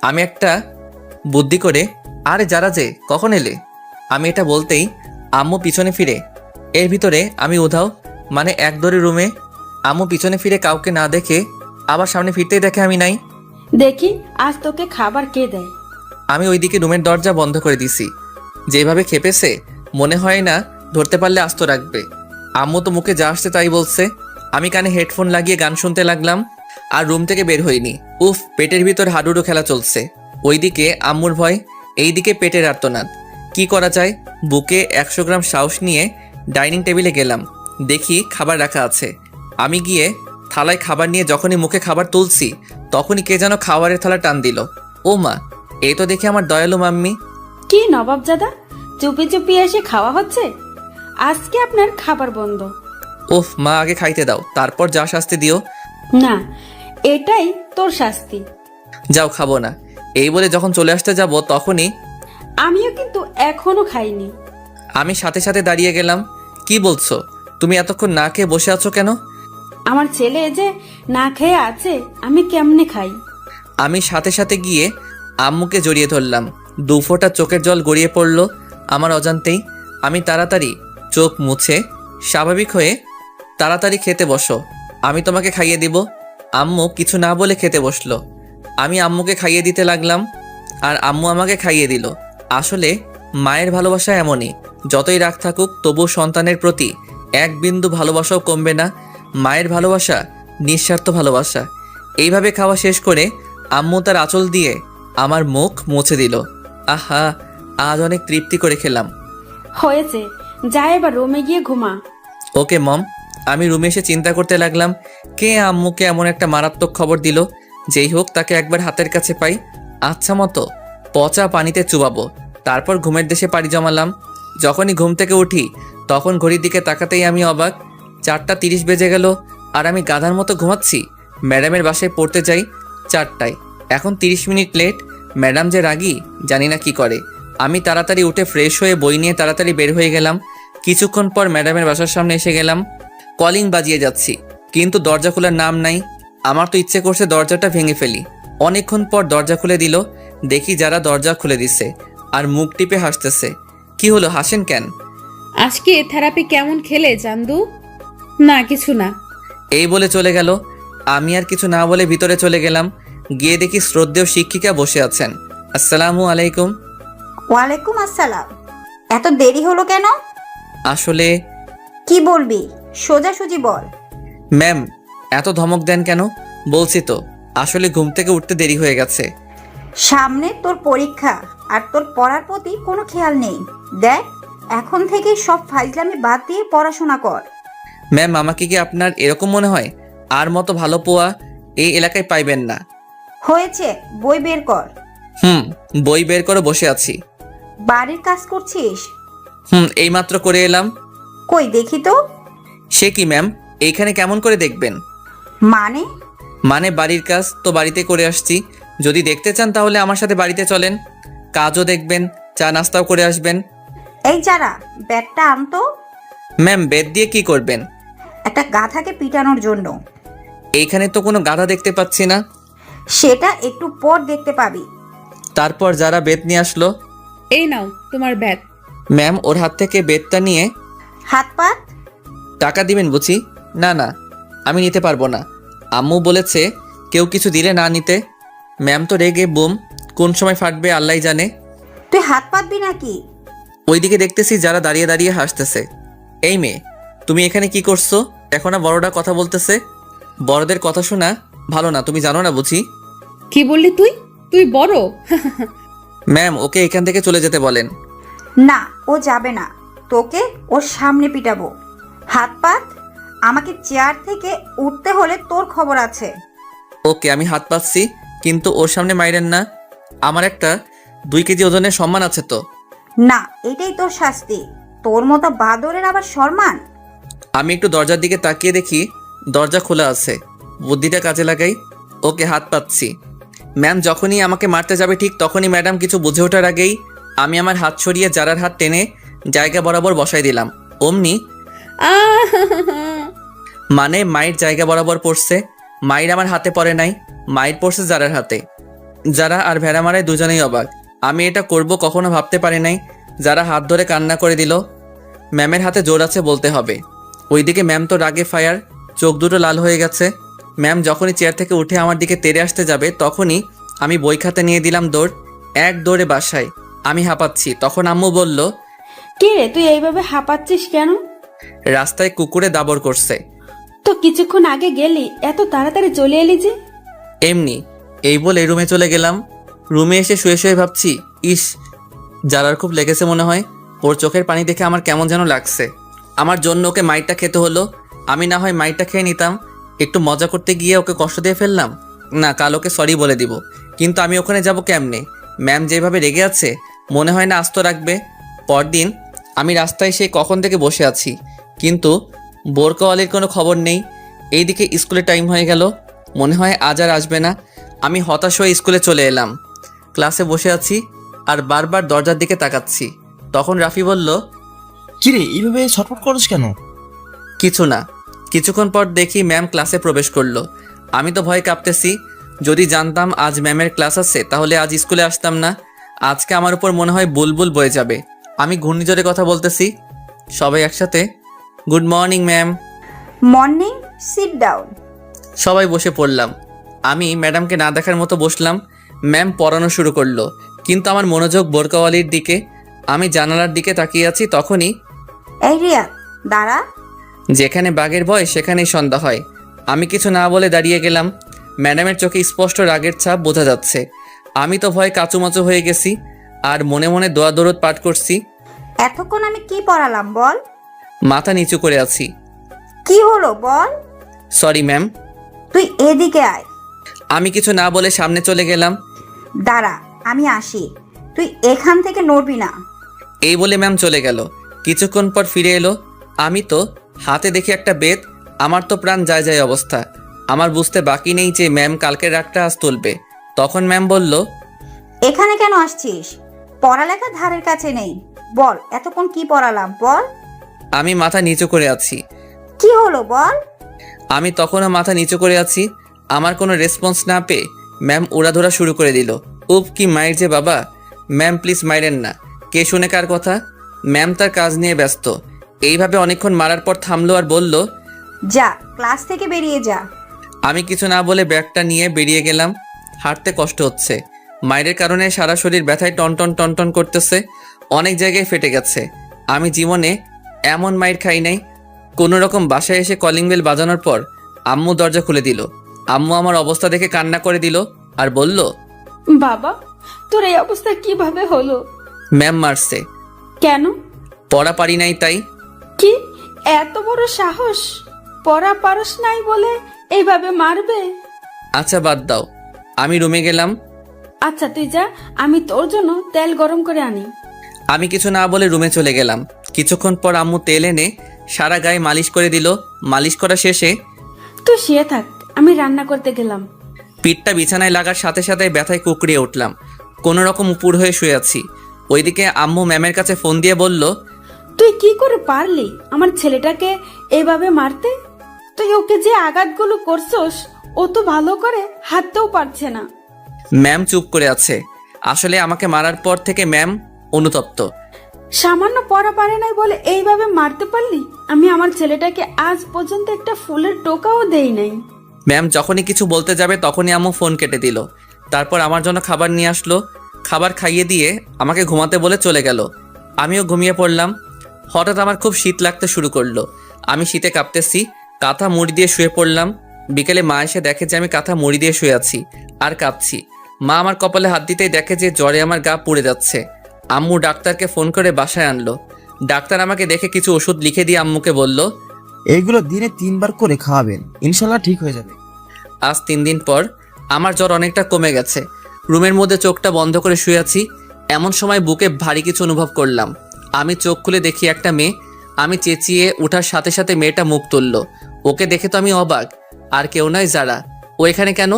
আমি একটা বুদ্ধি করে, আরে যারা যে কখন এলে, আমি এটা বলতেই আম্মু পিছনে ফিরে। এর ভিতরে আমি উধাও, মানে এক দড়ি রুমে। আম্মু পিছনে ফিরে কাউকে না দেখে আবার সামনে ফিরতেই দেখে আমি নাই। দেখি আজ তোকে খাবার কে দেয়। আমি ওইদিকে রুমের দরজা বন্ধ করে দিছি। যেভাবে খেপেছে, মনে হয় না ধরতে পারলে আস্ত রাখবে। আম্মু তো মুখে যা আসছে তাই বলছে। আমি কানে হেডফোন লাগিয়ে গান শুনতে লাগলাম, আর রুম থেকে বের হইনি। উফ, পেটের ভিতর হাডুডু খেলা চলছে। ওইদিকে আম্মুর ভয়, এইদিকে পেটের আর্তনাদ। কি করা যায়? বুকে 100 গ্রাম সাহস নিয়ে ডাইনিং টেবিলে গেলাম। দেখি খাবার রাখা আছে। আমি গিয়ে থালায় খাবার নিয়ে যখনই মুখে খাবার তুলছি, তখনই কে যেন খাবারের থালা টান দিল। ও মা, এই তো দেখি আমার দয়ালু মাম্মি। কি নবাবজাদা, চুপি চুপি এসে খাওয়া হচ্ছে? আজকে আপনার খাবার বন্ধ। উফ মা, আগে খাইতে দাও, তারপর যা শাস্তি দিও। না, এটাই তোর শাস্তি। যাও, খাবো না। এই বলে যখন চলে আসতে যাব, তখনই আমিও কিন্তু এখনো খাইনি। আমি সাথে সাথে দাঁড়িয়ে গেলাম। কি বলছো? তুমি এতক্ষণ না খেয়ে বসে আছো কেন? আমার ছেলে যে না খেয়ে আছে, আমি কেমনে খাই? আমি সাথে সাথে গিয়ে আম্মুকে জড়িয়ে ধরলাম। 2 ফোঁটা চোখের জল গড়িয়ে পড়ল আমার অজান্তেই। আমি তাড়াতাড়ি চোখ মুছে স্বাভাবিক হয়ে, তাড়াতাড়ি খেতে বসো, আমি তোমাকে খাইয়ে দিব। আম্মু কিছু না বলে খেতে বসলো। আমি আম্মুকে খাইয়ে দিতে লাগলাম, আর আম্মু আমাকে খাইয়ে দিল। আসলে মায়ের ভালোবাসা এমনই, যতই রাগ থাকুক তবু সন্তানের প্রতি 1 বিন্দু ভালোবাসাও কমবে না। মায়ের ভালোবাসা নিঃস্বার্থ ভালোবাসা। এইভাবে খাওয়া শেষ করে আম্মু তার আঁচল দিয়ে আমার মুখ মুছে দিল। আহা, আজ অনেক তৃপ্তি করে খেলাম। হয়েছে, যা এবার রুমে গিয়ে ঘুমা। ওকে মম। আমি রুমে এসে চিন্তা করতে লাগলাম, কে আম্মুকে এমন একটা মারাত্মক খবর দিল। যেই হোক, তাকে একবার হাতের কাছে পাই, আচ্ছা মতো পচা পানিতে চুবাবো। তারপর ঘুমের দেশে পাড়ি জমালাম। যখনই ঘুম থেকে উঠি, তখন ঘড়ির দিকে তাকাতেই আমি অবাক। 4:30 বেজে গেল, আর আমি গাধার মতো ঘুমাচ্ছি। ম্যাডামের বাসায় পড়তে যাই 4টায়, এখন 30 মিনিট লেট। ম্যাডাম যে রাগী, জানি না কি করে। আমি তাড়াতাড়ি উঠে ফ্রেশ হয়ে বই নিয়ে তাড়াতাড়ি বের হয়ে গেলাম। কিছুক্ষণ পর ম্যাডামের বাসার সামনে এসে গেলাম। কলিং বাজিয়ে যাচ্ছি, কিন্তু দরজা খোলার নাম নাই। আমার তো ইচ্ছে করছে দরজাটা ভেঙে ফেলি। অনেকক্ষণ পর দরজা খুলে দিল। দেখি যারা দরজা খুলে দিছে, আর মুখ টিপে হাসতেছে। কি হলো, হাসেন কেন? আজকে থেরাপি কেমন খেলে চান্দু? না, কিছু না। এই বলে চলে গেল। আমি আর কিছু না বলে ভিতরে চলে গেলাম। গিয়ে দেখি শ্রদ্ধেয় শিক্ষিকা বসে আছেন। আসসালামু আলাইকুম। ওয়ালাইকুম আসসালাম। এত দেরি হলো কেন? আসলে কি বলবি? সোজাসুজি বল। ম্যাম, এত ধমক দেন কেন? বলছি তো, আসলে ঘুম থেকে উঠতে দেরি হয়ে গেছে। সামনে তোর পরীক্ষা, আর তোর পড়ার প্রতি কোনো খেয়াল নেই। দেখ, এখন থেকে সব ফাইজলামি বাদ দিয়ে পড়াশোনা কর। ম্যাম, আমাকে কি আপনার এরকম মনে হয়? আর মতো ভালো পোয়া এই এলাকায় পাইবেন না। হয়েছে, বই বের কর। বই বের করে বসে আছি। বাড়ির কাজ করছিস? এইমাত্র করে এলাম। কই দেখি তো। সে কি ম্যাম, এইখানে কেমন করে দেখবেন? মানে বাড়ির কাজ তো বাড়িতে করে আসছি। যদি দেখতে চান তাহলে আমার সাথে বাড়িতে চলেন, কাজও দেখবেন, চা নাস্তাও করে আসবেন। এই যারা, ব্যাটটা আনতো। ম্যাম, বেদ দিয়ে কি করবেন? একটা গাধাকে পিটানোর জন্য। এইখানে তো কোনো গাধা দেখতে পাচ্ছি না। সেটা একটু পর দেখতে পাবি। তারপর যারা বেদ নিয়ে আসলো। এই নাও তোমার ব্যাগ। ম্যাম ওর হাত থেকে বেতটা নিয়ে, হাত পাত। টাকা দিবেন বুঝি? না না, আমি নিতে পারবো না। আম্মু বলেছে কেউ কিছু দিলে না নিতে। ম্যাম তো রেগে বুম, কোন সময় ফাটবে আল্লাহ জানে। তুই হাত পাতবি নাকি? ওইদিকে দেখতেছি যারা দাঁড়িয়ে দাঁড়িয়ে হাসতেছে। এই মেয়ে, তুমি এখানে কি করছো? দেখো না বড়রা কথা বলতেছে। বড়দের কথা শোনা ভালো না, তুমি জানো না বুঝি? কি বললি তুই? তুই বড়? ম্যাম ওকে এখান থেকে চলে যেতে বলেন। না, ও যাবে না। তোকে ওর সামনে পিটাবো। হাত পাত। আমাকে চেয়ার থেকে উঠতে হলে তোর খবর আছে। ওকে, আমি হাত পাচ্ছি, কিন্তু ওর সামনে মাইরেন না। আমার একটা 2 কেজি ওজনের সম্মান আছে তো। না, এটাই তোর শাস্তি। তোর মতো বাদরের আবার সম্মান? আমি একটু দরজার দিকে তাকিয়ে দেখি দরজা খোলা আছে। বুদ্ধিটা কাজে লাগাই। ওকে, হাত পাচ্ছি। ম্যাম যখনই আমাকে মারতে যাবে ঠিক তখনই ম্যাডাম কিছু বুঝে ওঠার আগেই আমি আমার হাত সরিয়ে যারার হাত টেনে জায়গা বরাবর বসাই দিলাম। অমনি মানে মায়ের জায়গা বরাবর পড়ছে। মায়ের আমার হাতে পড়ে নাই, মায়ের পড়ছে জারার হাতে। যারা আর ভেড়া মারায় দুজনেই অবাক। আমি এটা করব কখনো ভাবতে পারি নাই। যারা হাত ধরে কান্না করে দিল। ম্যামের হাতে জোর আছে বলতে হবে। ওইদিকে ম্যাম তো রাগে ফায়ার, চোখ দুটো লাল হয়ে গেছে। ম্যাম যখনই চেয়ার থেকে উঠে আমার দিকে তেড়ে আসতে যাবে তখনই আমি বই খাতা নিয়ে দিলাম দৌড়। এক দৌড়ে বাসায়। আমি হাঁপাচ্ছি। তখন আম্মু বলল, কি রে, তুই এইভাবে হাঁপাচ্ছিস কেন? রাস্তায় কুকুরে দাবর করছে। তো কিছুক্ষণ আগে গেলি, এত তাড়াতাড়ি চলে এলি যে? এমনি। এই বলে রুমে চলে গেলাম। রুমে এসে শুয়ে শুয়ে ভাবছি, ইস, জারার খুব লেগেছে মনে হয়। ওর চোখের পানি দেখে আমার কেমন যেন লাগছে। আমার জন্য ওকে মাইরটা খেতে হলো। আমি না হয় মাইরটা খেয়ে নিতাম। একটু মজা করতে গিয়ে ওকে কষ্ট দিয়ে ফেললাম। না, কাল ওকে সরি বলে দিব। কিন্তু আমি ওখানে যাব কেমনে? ম্যাম যেভাবে রেগে আছে মনে হয় না আস্ত রাখবে। পরদিন আমি রাস্তায় সেই কখন থেকে বসে আছি, কিন্তু বোরকাওয়ালির কোনো খবর নেই। এইদিকে স্কুলে টাইম হয়ে গেল, মনে হয় আজ আর আসবে না। আমি হতাশ হয়ে স্কুলে চলে এলাম। ক্লাসে বসে আছি আর বারবার দরজার দিকে তাকাচ্ছি। তখন রাফি বলল, কিরে এইভাবে ছটফট করছ কেন? কিছু না। কিছুক্ষণ পর দেখি ম্যাম ক্লাসে প্রবেশ করলো। আমি তো ভয় কাঁপতেছি। যদি জানতাম আজ ম্যামের ক্লাস আছে তাহলে আজ স্কুলে আসতাম না। আজকে আমার উপর মনে হয় বুলবুল বয়ে যাবে। আমি ঘূর্ণিঝড়ে কথা বলতেছি। সবাই একসাথে, good morning ma'am. Morning. Sit down. সবাই বসে পড়লাম। আমি ম্যাডামকে না দেখার মতো বসলাম। ম্যাম পড়ানো শুরু করলো, কিন্তু আমার মনোযোগ বোরকাওয়ালির দিকে। আমি জানালার দিকে তাকিয়ে আছি। তখনই, এই রিয়া, দাঁড়া। যেখানে বাঘের ভয় সেখানেই সন্ধ্যা হয়। আমি কিছু না বলে দাঁড়িয়ে গেলাম। ম্যাডামের চোখে স্পষ্ট রাগের ছাপ বোঝা যাচ্ছে। আমি তো ভয় কাচুমাচু হয়ে গেছি আর মনে মনে দোয়া দরুদ পাঠ করছি। এতক্ষণ আমি কি পড়ালাম বল? মাথা নিচু করে আছি। কি হলো বল? Sorry ma'am. তুই এদিকে আয়। আমি কিছু না বলে সামনে চলে গেলাম। দাঁড়া, আমি আসি। তুই এখান থেকে নড়বি না। এই বলে ম্যাম চলে গেল। কিছুক্ষণ পর ফিরে এলো। আমি তো হাতে দেখি একটা বেত। আমার তো প্রাণ যায় যায় অবস্থা। আমার বুঝতে বাকি নেই যে ম্যাম কালকের রাগটা আজ তুলবে। তখন ম্যাম বলল, এখানে কেন আসছিস? পড়ালেখা ধারের কাছে নেই। বল, এতক্ষণ কি পড়ালাম বল? আমি মাথা নিচু করে আছি। কি হলো বল? আমি তখনও মাথা নিচু করে আছি। আমার কোনো রেসপন্স না পেয়ে ম্যাম উড়াধরা শুরু করে দিল। উপ, কি মাইর যে বাবা। ম্যাম প্লিজ মাইরেন না। কে শুনে কার কথা? ম্যাম তার কাজ নিয়ে ব্যস্ত। এইভাবে অনেকক্ষণ মারার পর থামলো আর বলল, যা, ক্লাস থেকে বেরিয়ে যা। আমি কিছু না বলে ব্যাগটা নিয়ে বেরিয়ে গেলাম। হাঁটতে কষ্ট হচ্ছে। মায়ের কারণে সারা শরীর ব্যথায় টনটন টনটন করতেছে। অনেক জায়গায় ফেটে গেছে। আমি জীবনে এমন মাইর খাই নাই। কোনো রকম বাসায় এসে কলিং বেল বাজানোর পর আম্মু দরজা খুলে দিল। আম্মু আমার অবস্থা দেখে কান্না করে দিল আর বলল, বাবা, তোর এই অবস্থা কিভাবে হলো? ম্যাম মারছে। কেন? পড়া পারি নাই তাই। কি এত বড় সাহস? পড়া পারস নাই বলে এইভাবে মারবে? আচ্ছা বাদ দাও। আমি রুমে গেলাম। আচ্ছা তুই যা, আমি তোর জন্য তেল গরম করে আনি। আমি কিছু না বলে রুমে চলে গেলাম। কিছুক্ষণ পর আম্মু তেল এনে সারা গায়ে মালিশ করে দিল। মালিশ করা শেষে, তুই শুয়ে থাক, আমি রান্না করতে গেলাম। পিঠটা বিছানায় লাগার সাথে সাথে ব্যথায় কুকড়িয়ে উঠলাম। কোনো রকম উপর হয়ে শুয়ে আছি। ওইদিকে আম্মু ম্যামের কাছে ফোন দিয়ে বলল, তুই কি করে পারলি আমার ছেলেটাকে এইভাবে মারতে? তুই ওকে যে আঘাতগুলো করছস, ও তো ভালো করে হাঁটতেও পারছে না। ম্যাম চুপ করে আছে। আসলে আমাকে মারার পর থেকে ম্যাম অনুতপ্ত। সামান্য পড়া পারে নাই বলে এইভাবে মারতে পারলি? আমি আমার ছেলেটাকে আজ পর্যন্ত একটা ফুলের টোকাও দেই নাই। ম্যাম যখনই কিছু বলতে যাবে তখনই আম্মু ফোন কেটে দিল। তারপর আমার জন্য খাবার নিয়ে আসলো। খাবার খাইয়ে দিয়ে আমাকে ঘুমাতে বলে চলে গেল। আমিও ঘুমিয়ে পড়লাম। হঠাৎ আমার খুব শীত লাগতে শুরু করলো। আমি শীতে কাঁপতেছি, কাঁথা মুড়ি দিয়ে শুয়ে পড়লাম। বিকেলে মা এসে দেখে যে আমি কাঁথা মুড়ি দিয়ে শুয়ে আছি আর কাঁপছি। মা আমার কপালে হাত দিতেই দেখে যে জ্বরে আমার গা পুড়ে যাচ্ছে। আম্মু ডাক্তারকে ফোন করে বাসায় আনলো। ডাক্তার আমাকে দেখে কিছু ওষুধ লিখে দিয়ে আম্মুকে বলল, এইগুলো দিনে 3 বার করে খাওয়াবেন, ইনশাল্লাহ ঠিক হয়ে যাবে। আজ 3 দিন পর আমার জ্বর অনেকটা কমে গেছে। রুমের মধ্যে চোখটা বন্ধ করে শুয়ে আছি। এমন সময় বুকে ভারী কিছু অনুভব করলাম। আমি চোখ খুলে দেখি একটা মেয়ে। আমি চেঁচিয়ে ওঠার সাথে সাথে মেয়েটা মুখ তুলল। ওকে দেখে তো আমি অবাক। আর কেউ নয়, যারা। ও এখানে কেন?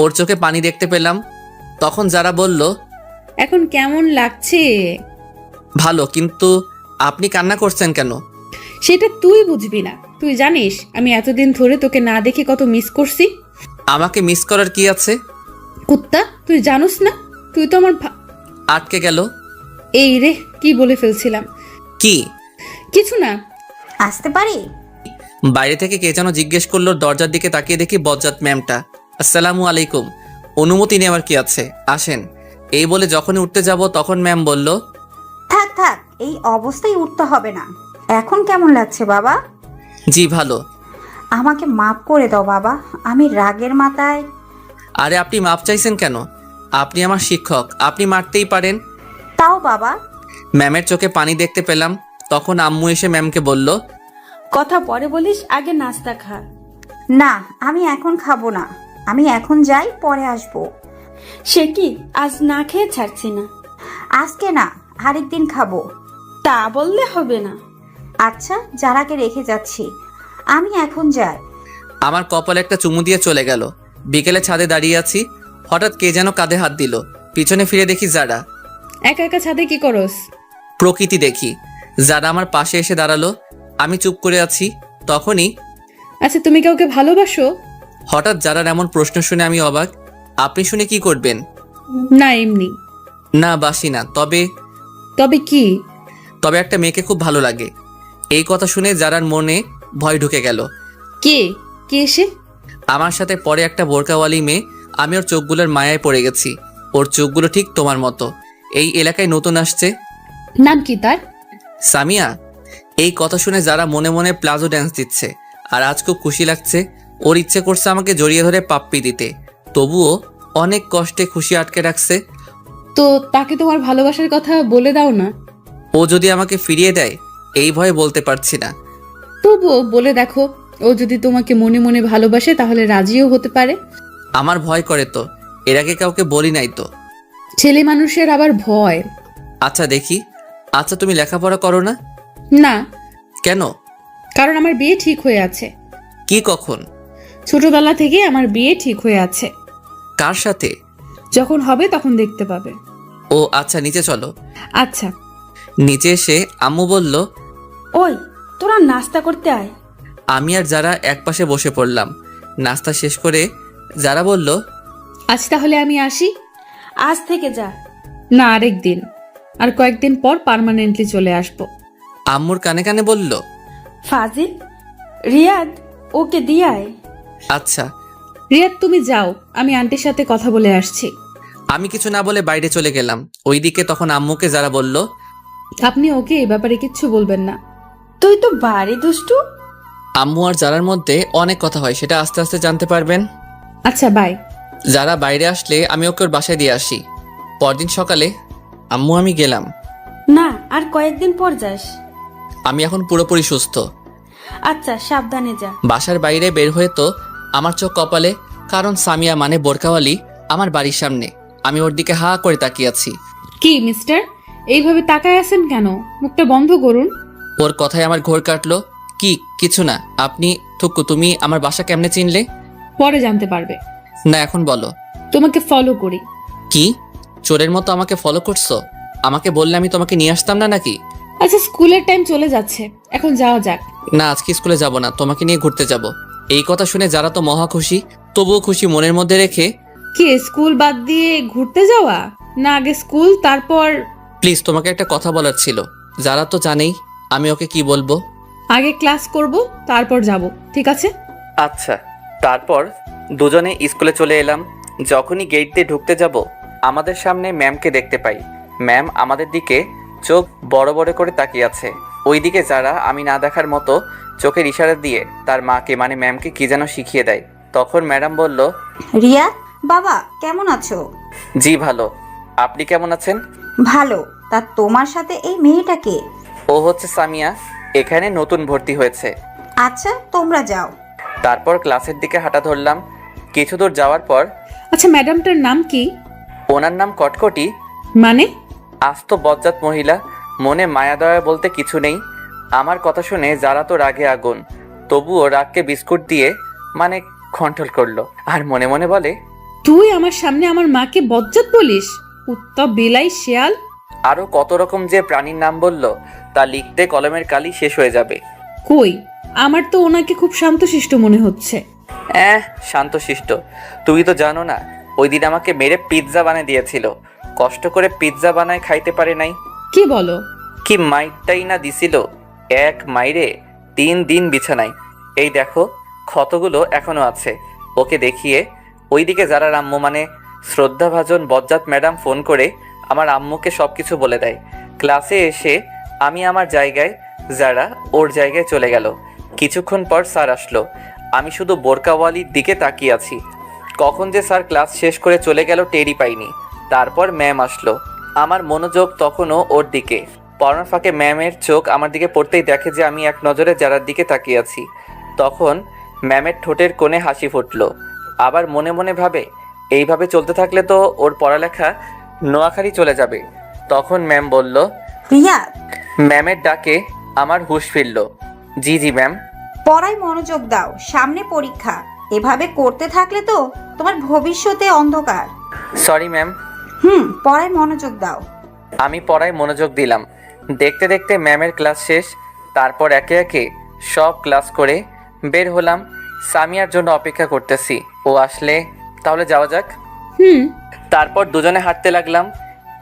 ওর চোখে পানি দেখতে পেলাম। তখন যারা বলল, এখন কেমন লাগছে? ভালো, কিন্তু আপনি কান্না করছেন কেন? সেটা তুই বুঝবি না। তুই জানিস আমি এতদিন ধরে তোকে না দেখে কত মিস করছি। আমাকে মিস করার কি আছে? কুত্তা, তুই জানোস না? তুই তো আমার আটকে গেল। এই রে, কি বলে ফেলছিলাম। কি? কিছু না। আসতে পারি? বাইরে থেকে কে যেন জিজ্ঞেস করলো। দরজার দিকে তাকিয়ে দেখি বজ্জাত ম্যামটা। আসসালামু আলাইকুম। অনুমতি নেওয়ার কি আছে, আসেন। এই বলে যখনই উঠতে যাব তখন ম্যাম বলল, থাক থাক, এই অবস্থায় উঠতে হবে না। এখন কেমন লাগছে বাবা? জি ভালো। আমাকে মাফ করে দাও বাবা, আমি রাগের মাথায়। আরে আপনি মাপ চাইছেন কেন? আপনি আমার শিক্ষক, আপনি মারতেই পারেন। তাও বাবা। ম্যামের চোখে পানি দেখতে পেলাম। তখন আম্মু এসে ম্যামকে বলল, কথা পরে বলিস, আগে নাস্তা খা। না, আমি এখন খাবো না। আমি এখন যাই, পরে আসবো। সে কি, আজ না খেয়ে ছাড়ছি না? আজকে না, আরেকদিন খাবো। তা বললে হবে না। আচ্ছা, যারাকে রেখে যাচ্ছি, আমি এখন যাই। আমার কপালে একটা চুমু দিয়ে চলে গেল। বিকেলে ছাদে দাঁড়িয়ে আছি। হঠাৎ কে যেন কাঁধে হাত দিল। পিছনে ফিরে দেখি যারা। একা একা ছাদে কি করস? প্রকৃতি দেখি। যারা আমার পাশে এসে দাঁড়ালো। আমি চুপ করে আছি। তখনই আচ্ছা, তুমি কাউকে ভালোবাসো? হঠাৎ যারার এমন প্রশ্ন শুনে আমি অবাক। আপনি শুনে কি করবেন? না, এমনি। না, বাসি না। তবে তবে কি? তবে একটা মেয়েকে খুব ভালো লাগে। এই কথা শুনে যারার মনে ভয় ঢুকে গেল। কে? কে সে? আমার সাথে পরে একটা বোরকাওয়ালি মেয়ে। আমি ওর চোখগুলোর মায়ায় পড়ে গেছি। ওর চোখগুলো ঠিক তোমার মতো। এই এলাকায় নতুন আসছে। নাম কি তার? সামিয়া। এই কথা শুনে যারা মনে মনে প্লাজো ড্যান্স দিচ্ছে। আর আজ খুব খুশি লাগছে। ওর ইচ্ছে করছে আমাকে জড়িয়ে ধরে পাপ্পি দিতে। তবুও অনেক কষ্টে খুশি আটকে রাখছে। তো তাকে তোমার ভালোবাসার কথা বলে দাও না। ও যদি আমাকে ফিরিয়ে দেয়, এই ভয়ে বলতে পারছি না। তবুও বলে দেখো, ও যদি তোমাকে মনে মনে ভালোবাসে তাহলে রাজিও হতে পারে। আমার ভয় করে তো। এর আগে কাউকে বলি নাই তো। ছেলে মানুষের আবার ভয়। আচ্ছা দেখি। আচ্ছা তুমি লেখাপড়া করো না? না। কেন? কারণ আমার বিয়ে ঠিক হয়ে আছে। কি কখন? ছোটবেলা থেকে আমার বিয়ে ঠিক হয়ে আছে। কার সাথে? যখন হবে তখন দেখতে পাবে। ও আচ্ছা, নিচে চলো। আচ্ছা। নিচে এসে আম্মু বলল, ওই, তোরা নাস্তা করতে আয়। আমি আর যারা একপাশে বসে পড়লাম। নাস্তা শেষ করে যারা বলল, আজ তাহলে আমি আসি। আজ থেকে যা। না, আরেক দিন। আর কয়েকদিন পর পার্মানেন্টলি চলে আসবো। আম্মুর কানে কানে বলল, ফাজিল, রিয়াদ, ওকে দিয়ে আয়। আচ্ছা। রিয়াদ, তুমি যাও, আমি আন্টির সাথে কথা বলে আসছি। আমি কিছু না বলে বাইরে চলে গেলাম। ওইদিকে তখন আম্মুকে যারা বলল, আপনি ওকে এই ব্যাপারে কিচ্ছু বলবেন না। তুই তো বাড়ি দুষ্টু। আম্মু আর যারার মধ্যে অনেক কথা হয়, সেটা আস্তে আস্তে জানতে পারবেন। আচ্ছা, বাই। যারা বাইরে আসলে আমি ওকে ওর বাসায় দিয়ে আসি। পরদিন সকালে আম্মু আমি গেলাম। না, আর কয়েকদিন পর যাস। আমি এখন পুরোপুরি সুস্থ। আচ্ছা, সাবধানে যা। বাসার বাইরে বের হয়ে তো আমার চোখ কপালে, কারণ সামিয়া মানে বোরকাওয়ালি আমার বাড়ির সামনে। আমি ওর দিকে হা করে তাকিয়ে আছি। কি মিস্টার, এইভাবে তাকায় আছেন কেন? মুখটা বন্ধ করুন। ওর কথায় আমার ঘোর কাটলো। কি? কিছু না। আপনি থুকু, তুমি আমার বাসা কেমনে চিনলে? পরে জানতে পারবে। না, এখন বলো। তোমাকে ফলো করি। কি? চোরের মতো আমাকে ফলো করছো? আমাকে বললে আমি তোমাকে নিয়ে আসতাম না নাকি? আচ্ছা, স্কুলের টাইম চলে যাচ্ছে, এখন যাওয়া যাক। না, আজকে স্কুলে যাব না, তোমাকে নিয়ে ঘুরতে যাব। এই কথা শুনে যারা তো মহা খুশি। তবুও খুশি মনের মধ্যে রেখে, কি স্কুল বাদ দিয়ে ঘুরতে যাওয়া? না, আগে স্কুল, তারপর প্লিজ তোমাকে একটা কথা বলার ছিল। যারা তো জানেই আমি ওকে কি বলবো। আগে ক্লাস করব, তারপর যাব, ঠিক আছে? আচ্ছা। তারপর দুজনে স্কুলে চলে এলাম। যখনই গেট দিয়ে ঢুকতে যাব আমাদের সামনে ম্যামকে দেখতে পাই। ম্যাম আমাদের দিকে চোখ বড় বড় করে তাকিয়ে আছে। ওইদিকে যারা আমি না দেখার মতো চোখের ইশারা দিয়ে তার মাকে মানে ম্যামকে কি যেন শিখিয়ে দেয়। তখন ম্যাডাম বলল, রিয়া, বাবা কেমন আছো? জি ভালো, আপনি কেমন আছেন? ভালো। তা তোমার সাথে এই মেয়েটাকে? ও হচ্ছে সামিয়া, এখানে নতুন ভর্তি হয়েছে। আচ্ছা, তোমরা যাও। তারপর ক্লাসের দিকে হাঁটা ধরলাম। কিছু দূর যাওয়ার পর আচ্ছা, ম্যাডামটার নাম কি? ওনার নাম কটকটি। মানে? আস্ত বজ্জাত মহিলা, মনে মায়া দয়া বলতে কিছু নেই। আমার কথা শুনে যারা তো রাগে আগুন, তবুও রাগকে বিস্কুট দিয়ে মানে কন্ট্রোল করলো আর মনে মনে বলে, তুই আমার সামনে আমার মাকে বজ্জাত বলিস? কুত্তা, বিলাই, শেয়াল। আরো কত রকম যে প্রাণীর নাম বলল তা লিখতে কলমের কালি শেষ হয়ে যাবে। কই, আমার তো ওনাকে খুব শান্তশিষ্ট মনে হচ্ছে। শান্তশিষ্ট? তুমি তো জানো না, ওই দিন আমাকে মেরে পিৎজা বানিয়ে দিয়েছিল। কষ্ট করে পিৎজা বানায় খাইতে পারে নাই। কি বলো? কি মাইরটাই না দিছিল, এক মাইরে 3 দিন বিছানায়। এই দেখো ক্ষতগুলো এখনো আছে। ওকে দেখিয়ে ওইদিকে যারা আম্মু মানে শ্রদ্ধাভাজন বজ্জাত ম্যাডাম ফোন করে আমার আম্মুকে সব কিছু বলে দেয়। ক্লাসে এসে আমি আমার জায়গায়, যারা ওর জায়গায় চলে গেল। কিছুক্ষণ পর স্যার আসলো। আমি শুধু বোরকাওয়ালির দিকে তাকিয়ে আছি। কখন যে স্যার ক্লাস শেষ করে চলে গেল টেরই পাইনি। তারপর ম্যাম আসলো। আমার মনোযোগ তখনও ওর দিকে। পড়ার ফাঁকে ম্যামের চোখ আমার দিকে পড়তেই দেখে যে আমি এক নজরে যারার দিকে তাকিয়ে আছি। তখন ম্যামের ঠোঁটের কোণে হাসি ফুটলো। আবার মনে মনে ভাবে, এইভাবে চলতে থাকলে তো ওর পড়ালেখা নোয়াখালী চলে যাবে। তখন ম্যাম বলল, রিয়া, ম্যামের ডাকে আমার হুঁশ ফিরল। জি জি ম্যাম। পড়ায় মনোযোগ দাও, সামনে পরীক্ষা। এভাবে করতে থাকলে তো তোমার ভবিষ্যতে অন্ধকার। Sorry ma'am. পড়ায় মনোযোগ দাও। আমি পড়ায় মনোযোগ দিলাম। দেখতে দেখতে ম্যামের ক্লাস শেষ। তারপর একে একে সব ক্লাস করে বের হলাম। সামিয়ার জন্য অপেক্ষা করতেছি, ও আসলে তাহলে যাওয়া যাক। তারপর দুজনে হাঁটতে লাগলাম।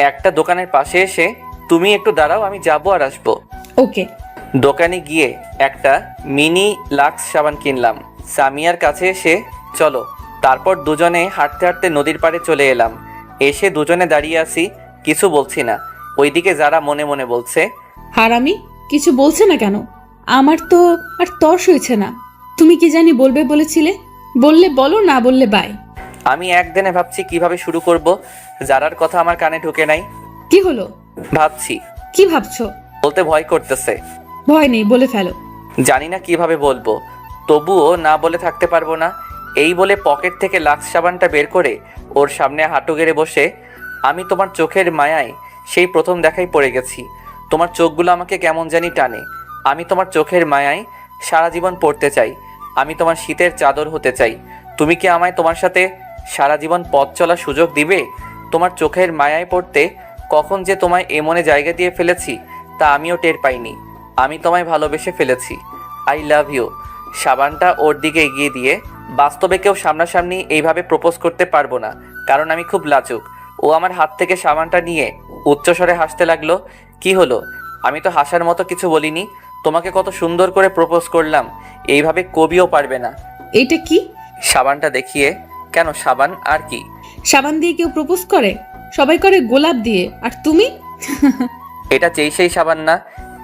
একটা দোকানের পাশে এসে, তুমি একটু দাঁড়াও, আমি যাবো আর আসবো। ওকে। দোকানে গিয়ে একটা মিনি লাক্স সাবান কিনলাম। সামিয়ার কাছে এসে, চলো। তারপর দুজনে হাঁটতে হাঁটতে নদীর পাড়ে চলে এলাম। এসে দুজনে দাঁড়িয়ে আছি, কিছু বলছি না। ওইদিকে যারা মনে মনে বলছে, হারামি, কিছু বলছে না কেন? আমার তো আর তর্স হয়েছে না। তুমি কি জানি বলবে বলেছিলে? বললে বলো, না বললে বাই। আমি একদিনে ভাবছি কিভাবে শুরু করব। যারার কথা আমার কানে ঢুকে নাই। কি হলো? ভাবছি, কি ভাবছো? বলতে ভয় করতেছে। ভয় নেই, বলে ফেলো। জানি না কিভাবে বলবো, তবুও না বলে থাকতে পারবো না। এই বলে পকেট থেকে লাক্স সাবানটা বের করে ওর সামনে হাঁটু গেড়ে বসে, আমি তোমার চোখের মায়ায় সেই প্রথম দেখাই পড়ে গেছি। তোমার চোখগুলো আমাকে কেমন জানি টানে। আমি তোমার চোখের মায়ায় সারা জীবন পড়তে চাই। আমি তোমার শীতের চাদর হতে চাই। তুমি কি আমায় তোমার সাথে সারা জীবন পথ চলার সুযোগ দিবে? তোমার চোখের মায়ায় পড়তে কখন যে তোমায় এমনে জায়গা দিয়ে ফেলেছি তা আমিও টের পাইনি। আমি তোমায় ভালোবেসে ফেলেছি। I love you. সাবানটা ওর দিকে এগিয়ে দিয়ে, বাস্তবে কেউ সামনাসামনি এইভাবে প্রপোজ করতে পারবো না, কারণ আমি খুব লাজুক। ও আমার হাত থেকে সাবানটা নিয়ে উচ্চস্বরে হাসতে লাগলো। কি হলো? আমি তো হাসার মতো কিছু বলিনি। তোমাকে কত সুন্দর করে প্রপোজ করলাম, এইভাবে কবিও পারবে না। এইটা কি? সাবানটা দেখিয়ে। কেন, সাবান আর কি? সাবান দিয়ে কেউ প্রপোজ করে? সবাই করে গোলাপ দিয়ে, আর তুমি? এটা সেই সাবান না,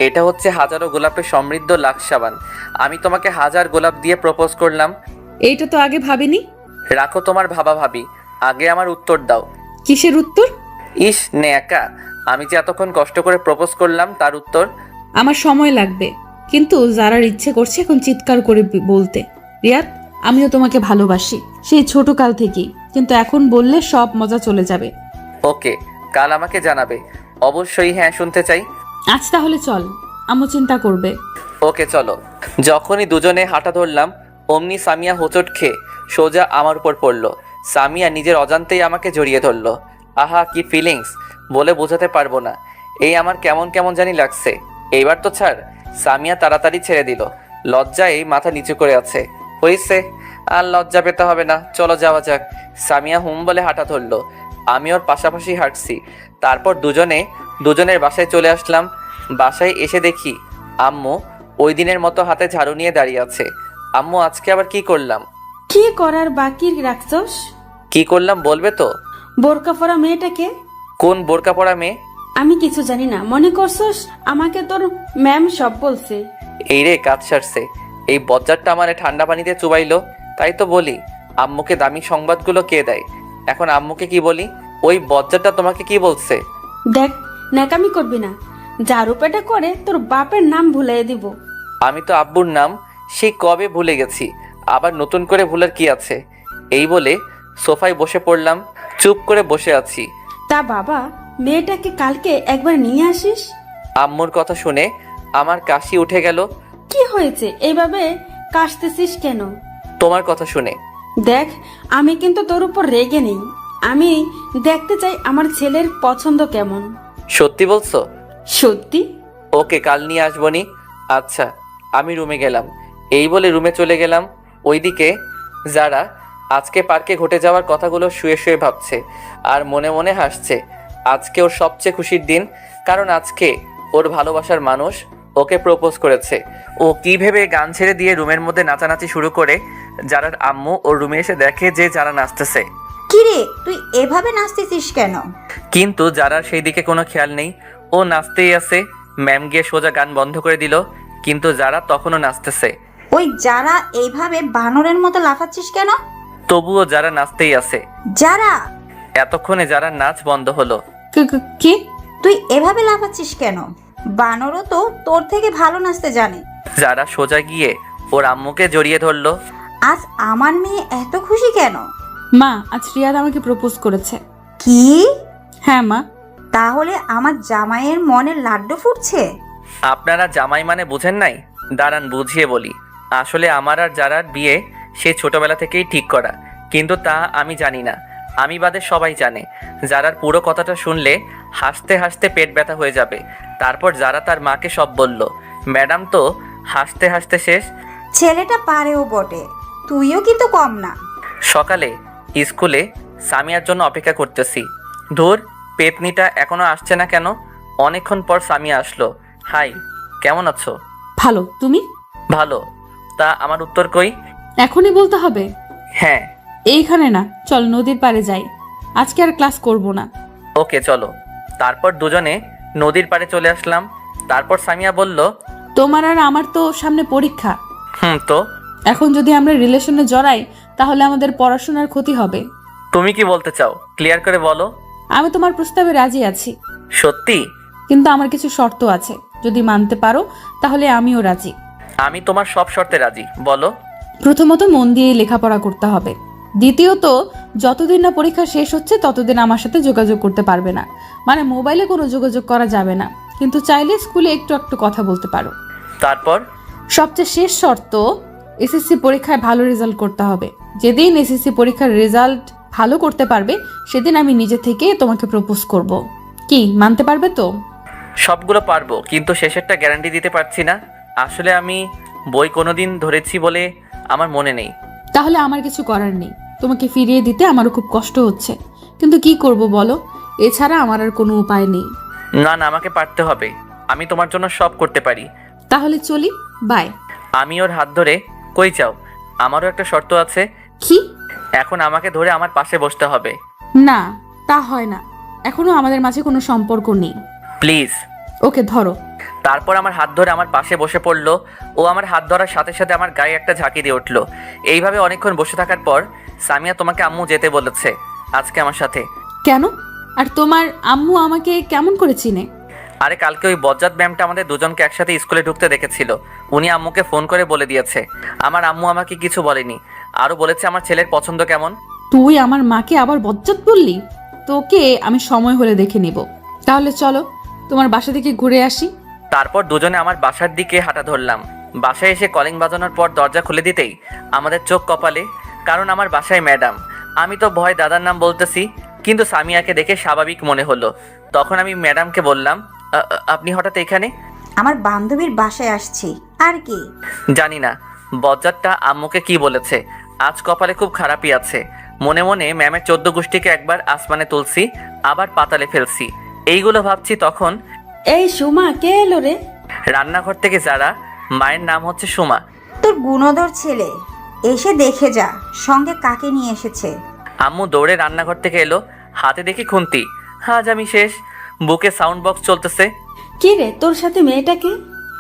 এটা হচ্ছে হাজারো গোলাপে সমৃদ্ধ লাক্স সাবান। আমি তোমাকে 1000 গোলাপ দিয়ে প্রপোজ করলাম। এইটা তো আগে ভাবিনি। রাখো তোমার ভাবা ভাবি, আগে আমার উত্তর দাও। কিসের উত্তর? ইস নেকা, আমি যে এতক্ষণ কষ্ট করে প্রপোজ করলাম তার উত্তর। আমার সময় লাগবে, কিন্তু যারার ইচ্ছে করছে এখন চিৎকার করে বলতে, রিয়াদ, আমিও তোমাকে ভালোবাসি, সেই ছোট কাল থেকেই। কিন্তু এখন বললে সব মজা চলে যাবে। ওকে, কাল আমাকে জানাবে। অবশ্যই হ্যাঁ, শুনতে চাই। আজ তাহলে চল, আম্মু চিন্তা করবে। ওকে চলো। যখনই দুজনে হাঁটা ধরলাম অমনি সামিয়া হোঁচট খেয়ে সোজা আমার উপর পড়লো। সামিয়া নিজের অজান্তেই আমাকে জড়িয়ে ধরলো। আহা কি ফিলিংস, বলে বোঝাতে পারবো না। এই আমার কেমন কেমন জানি লাগছে। এইবার তো ছাড়। সামিয়া তাড়াতাড়ি ছেড়ে দিল। লজ্জায় মাথা নিচু করে আছে। হয়েছে, আর লজ্জা পেতে হবে না, চলো যাওয়া যাক। সামিয়া হুম বলে হাঁটা ধরলো। আমি ওর পাশাপাশি হাঁটছি। তারপর দুজনে দুজনের বাসায় চলে আসলাম। বাসায় এসে দেখি আম্মু ওই দিনের মতো হাতে ঝাড়ু নিয়ে দাঁড়িয়ে আছে। আম্মু, আজকে আবার কি করলাম? কি করার বাকি রাখছস? কি করলাম বলবে তো? বোরকা পরা মেয়েটাকে? কোন বোরকা পরা মেয়ে? আমি কিছু জানি না, মনে করছস আমাকে তোর ম্যাম সব বলছে? এই রে, কাজ সারছে। এই বজ্জারটা আমারে ঠান্ডা পানিতে চুবাইলো, তাই তো বলি আম্মুকে দামি সংবাদগুলো কে দেয়। এখন আম্মুকে কি বলি? ওই বজ্জারটা তোমাকে কি বলছে? দেখ, ন্যাকামি করবি না। ঝাড়ু পেটা করে তোর বাপের নাম ভুলাই দিব। আমি তো আব্বুর নাম সেই কবে ভুলে গেছি, আবার নতুন করে ভুলার কি আছে? এই বলে সোফায় বসে পড়লাম। চুপ করে বসে আছি। তা বাবা, মেয়েটাকে কালকে একবার নিয়ে আসিস। আম্মুর কথা শুনে আমার কাশি উঠে গেল। কি হয়েছে এইভাবে কাশতেছিস কেন? তোমার কথা শুনে। দেখ, আমি কিন্তু তোর উপর রেগে নেই। আমি দেখতে চাই আমার ছেলের পছন্দ কেমন। সত্যি বলছো? সত্যি। ওকে, কাল নিয়ে আসবনি। আচ্ছা, আমি রুমে গেলাম। এই বলে রুমে চলে গেলাম। ওইদিকে যারা আজকে পার্কে ঘটে যাওয়ার কথাগুলো শুয়ে শুয়ে ভাবছে আর মনে মনে হাসছে। আজকে ওর সবচেয়ে খুশির দিন, কারণ আজকে ওর ভালোবাসার মানুষ ওকে প্রপোজ করেছে। ও কি ভেবে গান ছেড়ে দিয়ে রুমের মধ্যে নাচানাচি শুরু করে। যারার আম্মু ওর রুমে এসে দেখে যে যারা নাচতেছে। কিরে, তুই এভাবে নাচতেছিস কেন? কিন্তু যারার সেই দিকে কোনো খেয়াল নেই, ও নাচতেই আছে। ম্যাম গিয়ে সোজা গান বন্ধ করে দিল, কিন্তু যারা তখনও নাচতেছে। ওই যারা এইভাবে বানরের মতো লাফাচ্ছিস কেন? তবুও যারা নাচতেই আছে। যারা, এতক্ষণে যারা নাচ বন্ধ হলো। কে? তুই এভাবে লাফাচ্ছিস কেন? বানরও তো তোর থেকে ভালো নাচতে জানে। যারা সোজা গিয়ে ওর আম্মুকে জড়িয়ে ধরলো। আজ আমার মেয়ে এত খুশি কেন? মা, আজ রিয়াদ আমাকে প্রপোজ করেছে। কি? হ্যাঁ মা। তাহলে আমার জামাইয়ের মনে লাড্ডু ফুটছে? আপনারা জামাই মানে বুঝেন নাই? দাঁড়ান বুঝিয়ে বলি। আসলে আমার আর যারার বিয়ে সেই ছোটবেলা থেকেই ঠিক করা, কিন্তু তা আমি জানি না। আমি বাদে সবাই জানে। যারার পুরো কথাটা শুনলে হাসতে হাসতে পেট ব্যথা হয়ে যাবে। তারপর যারা তার মাকে সব বলল। ম্যাডাম তো হাসতে হাসতে শেষ। ছেলেটা পারেও বটে, তুইও কিন্তু কম না। সকালে স্কুলে সামিয়ার জন্য অপেক্ষা করতেছি। ধুর, পেতনিটা এখনো আসছে না কেন? অনেকক্ষণ পর সামিয়া আসলো। হাই, কেমন আছো? ভালো, তুমি? ভালো। তা আমার উত্তর কই? এখনই বলতে হবে? হ্যাঁ। এইখানে না, চল নদীর পাড়ে যাই। আজকে আর ক্লাস করব না। ওকে, চলো। তারপর দুজনে নদীর পাড়ে চলে আসলাম। তারপর সামিয়া বলল, তোমার আর আমার তো সামনে পরীক্ষা। তো এখন যদি আমরা রিলেশনে জড়াই তাহলে আমাদের পড়াশোনার ক্ষতি হবে। তুমি কি বলতে চাও? ক্লিয়ার করে বলো। আমি তোমার প্রস্তাবে রাজি আছি, সত্যি? কিন্তু আমার কিছু শর্ত আছে। যদি মানতে পারো তাহলে আমিও রাজি। আমি তোমার সব শর্তে রাজি, বলো। প্রথমত, মন দিয়ে লেখাপড়া করতে হবে। দ্বিতীয়ত, যতদিন না পরীক্ষা শেষ হচ্ছে ততদিন আমার সাথে যোগাযোগ করতে পারবে না। মানে মোবাইলে কোনো যোগাযোগ করা যাবে না, কিন্তু চাইলে স্কুলে একটু একটু কথা বলতে পারো। তারপর? সবচেয়ে শেষ শর্ত, এসএসসি পরীক্ষায় ভালো রেজাল্ট করতে হবে। যেদিন এসএসসি পরীক্ষার রেজাল্ট ভালো করতে পারবে সেদিন আমি নিজে থেকে তোমাকে প্রপোজ করব। কি, মানতে পারবে তো? সবগুলো পারবো, কিন্তু শেষেরটা গ্যারান্টি দিতে পারছি না। আসলে আমি বই কোনোদিন ধরেছি বলে আমার মনে নেই। তাহলে আমার কিছু করার নেই। তোমাকে ফিরিয়ে দিতে আমারও খুব কষ্ট হচ্ছে, কিন্তু কি করব বলো? এছাড়া আমার আর কোনো উপায় নেই। না না, আমাকে পারতে হবে। আমি তোমার জন্য সব করতে পারি। তাহলে চলি, বাই। আমি ওর হাত ধরে, কই যাও? আমারও একটা শর্ত আছে। কি? এখন আমাকে ধরে আমার পাশে বসতে হবে। না, তা হয় না। এখনো আমাদের মাঝে কোনো সম্পর্ক নেই। প্লিজ। ওকে, ধরো। তারপর আমার হাত ধরে আমার পাশে বসে পড়লো। ও আমার হাত ধরার সাথে সাথে আমার গায়ে একটা ঝাঁকি দিয়ে উঠলো। এইভাবে অনেকক্ষণ বসে থাকার পর সামিয়া তোমাকে আম্মু যেতে বলেছে আজকে আমার সাথে। কেন? আর তোমার আম্মু আমাকে কেমন করে চিনে? আরে কালকে ওই বজ্জাত ম্যামটা আমাদের দুজনকে একসাথে স্কুলে ঢুকতে দেখেছিল। উনি আম্মুকে ফোন করে বলে দিয়েছে। আমার আম্মু আমাকে কিছু বলেনি, আরও বলেছে আমার ছেলের পছন্দ কেমন। তুই আমার মাকে আবার বজ্জাত বললি? তোকে আমি সময় হলে দেখে নিব। তাহলে চলো তোমার বাসা থেকে ঘুরে আসি। তারপর দুজনে আমার বাসার দিকে হাঁটা ধরলাম। বাসায় এসে কলিং বাজানোর পর দরজা খুলে দিতেই আমাদের চোখ কপালে, কারণ আমার বাসায় ম্যাডাম। আমি তো ভয় দাদার নাম বলতেছি, কিন্তু সামিয়াকে দেখে স্বাভাবিক মনে হলো। তখন আমি ম্যাডামকে বললাম, আপনি হঠাৎ এখানে? আমার বান্ধবীর বাসায় আসছি, আর কি। জানি না বজ্জাতটা আম্মুকে কি বলেছে। আজ কপালে খুব খারাপই আছে। মনে মনে ম্যামের 14 গোষ্ঠীকে একবার আসমানে তুলছি, আবার পাতালে ফেলছি। এইগুলো ভাবছি তখন এই সুমা, কে এলো রে? রান্নাঘর থেকে যারা, মায়ের নাম হচ্ছে সুমা। তোর গুণধর ছেলে, এসে দেখে যা সঙ্গে কাকে নিয়ে এসেছে। আম্মু দৌড়ে রান্নাঘর থেকে এলো, হাতে দেখি খুন্তি। আজ আমি শেষ। বুকে সাউন্ড বক্স চলতেছে। কি রে, তোর সাথে মেয়েটাকে?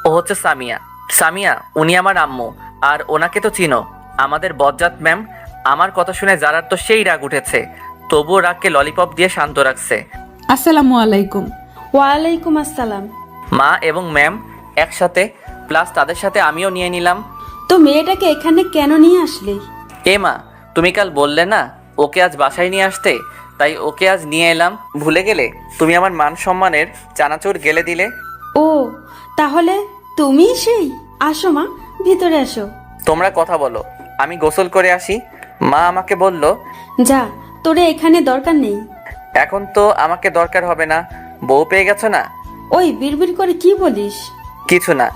ও হচ্ছে সামিয়া। সামিয়া, উনি আমার আম্মু। আর ওনাকে তো চিনো, আমাদের বজ্জাত ম্যাম। আমার কথা শুনে যারার তো সেই রাগ উঠেছে, তবুও রাগকে ললিপপ দিয়ে শান্ত রাখছে। আসসালামু আলাইকুম। ওয়ালাইকুম আসসালাম। মা এবং ম্যাম একসাথে, প্লাস তাদের সাথে আমিও নিয়ে নিলাম। তো মেয়েটাকে এখানে কেন নিয়ে আসলি? এ মা, তুমি কাল বললে না ওকে আজ বাসায় নিয়ে আসতে, তাই ওকে আজ নিয়ে এলাম। ভুলে গেলে? তুমি আমার মান সম্মানের চানাচুর গেলে দিলে। ও, তাহলে তুমি সেই? আসো মা, ভিতরে আসো। তোমরা কথা বলো, আমি গোসল করে আসি। মা আমাকে বলল, যা, তোরে এখানে দরকার নেই। এখন তো আমাকে দরকার হবে না, বউ পেয়ে গেছো না। ওই বিড়বিড় করে কি বলিস? কিছু না,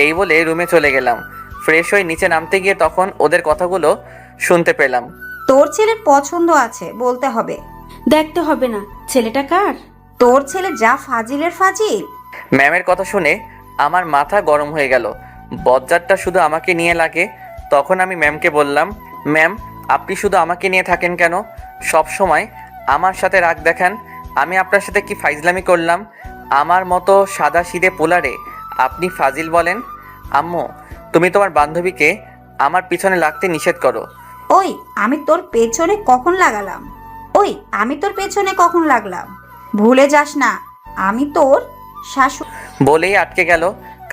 এই বলে রুমে চলে গেলাম। ফ্রেশ হয়ে নিচে নামতে গিয়ে তখন ওদের কথাগুলো শুনতে পেলাম। তোর ছেলের পছন্দ আছে বলতে হবে। দেখতে হবে না, ছেলেটা কার? তোর ছেলে যা ফাজিলের ফাজিল। ম্যামের কথা শুনে আমার মাথা গরম হয়ে গেল। বজ্জাতটা শুধু আমাকে নিয়ে লাগে। তখন আমি ম্যামকে বললাম, ম্যাম আপনি শুধু আমাকে নিয়ে থাকেন কেন? সব সময় আমার সাথে রাগ দেখান। আমি আপনার সাথে কি ফাইজলামি করলাম? আমার মতো সাদা সিধে পোলারে আপনি ফাজিল বলেন? আম্মু, তুমি তোমার বান্ধবীকে আমার পিছনে লাগতে নিষেধ করো। ওই আমি তোর পেছনে কখন লাগালাম? ভুলে যাস না আমি তোর শাশু। বলেই আটকে গেল,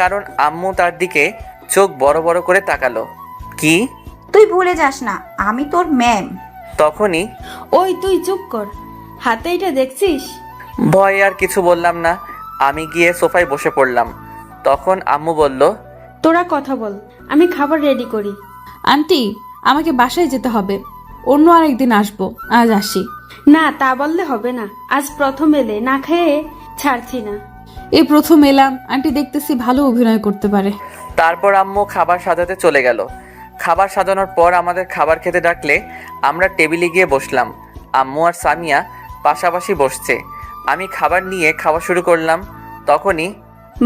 কারণ আম্মু তার দিকে চোখ বড় বড় করে তাকালো। কি? তুই ভুলে যাস না আমি তোর ম্যাম। তখনই ওই তুই চুপ কর, হাতে এটা দেখছিস? ভয়ে আর কিছু বললাম না। আমি গিয়ে সোফায় বসে পড়লাম। তখন আম্মু বলল, তোরা কথা বল, আমি খাবার রেডি করি। আন্টি, আমাকে বাসায় যেতে হবে, অন্য আরেকদিন আসবো, আজ আসি। না, তা বললে হবে না। আজ প্রথম এলে, না খেয়ে ছাড়ছি না। এই প্রথম এলাম, আন্টি দেখতেছি ভালো অভিনয় করতে পারে। তারপর আম্মু খাবার সাজাতে চলে গেল। খাবার সাজানোর পর আমাদের খাবার খেতে ডাকলে আমরা টেবিলে গিয়ে বসলাম। আম্মু আর সামিয়া পাশাপাশি বসছে। আমি খাবার নিয়ে খাওয়া শুরু করলাম। তখনই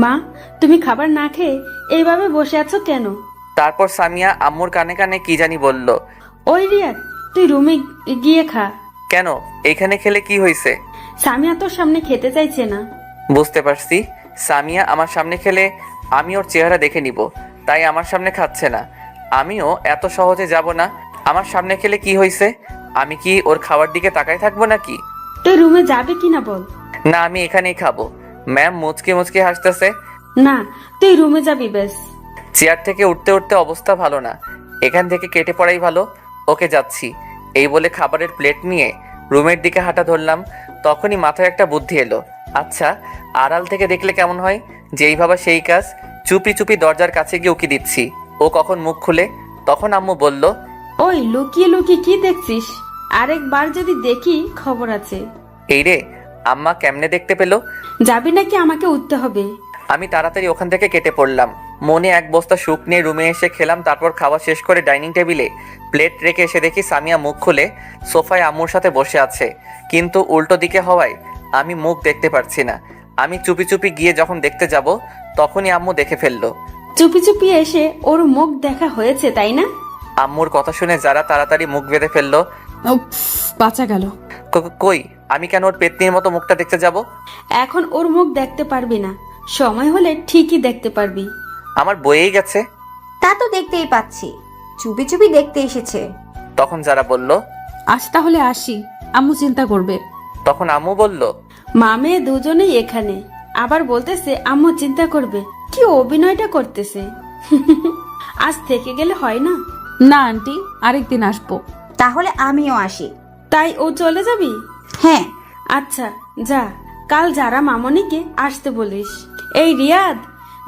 মা, তুমি খাবার না খেয়ে এইভাবে বসে আছো কেন? তারপর সামিয়া আম্মুর কানে কানে কি জানি বলল। ওই রিয়াদ, তুই রুমে গিয়ে খা। কেন, এখানে খেলে কি হয়েছে? সামিয়া তোর সামনে খেতে চাইছে না। বুঝতে পারছি, সামিয়া আমার সামনে খেলে আমি ওর চেহারা দেখে নিব, তাই আমার সামনে খাচ্ছে না। আমিও এত সহজে যাব না। আমার সামনে খেলে কি হয়েছে? আমি কি ওর খাওয়ার দিকে তাকায় থাকবো নাকি? তুই রুমে যাবে কিনা বল। না, আমি এখানেই খাবো। ম্যাম মুচকে মুচকে হাসতেছে। না, তুই রুমে যাবি বেশ। চেয়ার থেকে উঠতে উঠতে অবস্থা ভালো না, এখান থেকে কেটে পড়াই ভালো। ওকে, যাচ্ছি। এই বলে খাবারের প্লেট নিয়ে রুমের দিকে হাঁটা ধরলাম। তখনই মাথায় একটা বুদ্ধি এলো। আচ্ছা, আড়াল থেকে দেখলে কেমন হয়? যেই ভাবা সেই কাজ। চুপি চুপি দরজার কাছে গিয়ে উকি দিচ্ছি, ও কখন মুখ খুলে। তখন আম্মু বলল, ওই লুকিয়ে লুকিয়ে কি দেখছিস? আরেকবার যদি দেখি খবর আছে। এই রে, আম্মা কেমনে দেখতে পেলো? যাবি নাকি আমাকে উঠতে হবে? আমি তাড়াতাড়ি ওখান থেকে কেটে পড়লাম। মনে এক বস্তা সুখ নিয়ে রুমে এসে খেলাম। তারপর খাওয়া শেষ করে ডাইনিং টেবিলে প্লেট রেখে এসে দেখি সামিয়া মুখ খুলে সোফায় আম্মুর সাথে বসে আছে, কিন্তু উল্টো দিকে হওয়ায় আমি মুখ দেখতে পারছি না। আমি চুপি চুপি গিয়ে যখন দেখতে যাব, তখনই আম্মু দেখে ফেললো। চুপি চুপি এসে ওর মুখ দেখা হয়েছে, তাই না? আম্মুর কথা শুনে যারা তাড়াতাড়ি মুখ বেঁধে ফেললো। উফ, বাঁচা গেল। কই, আমি কেন ওর পেতনির মতো মুখটা দেখতে যাব? এখন ওর মুখ দেখতে পারবি না, সময় হলে ঠিকই দেখতে পারবি। আমার বইয়েই গেছে। তা তো দেখতেই পাচ্ছি, চুপি চুপি দেখতে এসেছে। তখন যারা বলল, আজ তাহলে আসি, আম্মু চিন্তা করবে। তখন আম্মু বলল, মামে দুজনেই এখানে, আবার বলতেছে আম্মু চিন্তা করবে। কি অভিনয়টা করতেছে। আজ থেকে গেলে হয় না? না আন্টি, আরেকদিন আসবো। তাহলে আমিও আসি। তাই ও চলে যাবি? হ্যাঁ। আচ্ছা যা, কাল যারা মামনিকে আসতে বলিস। এই রিয়াদ,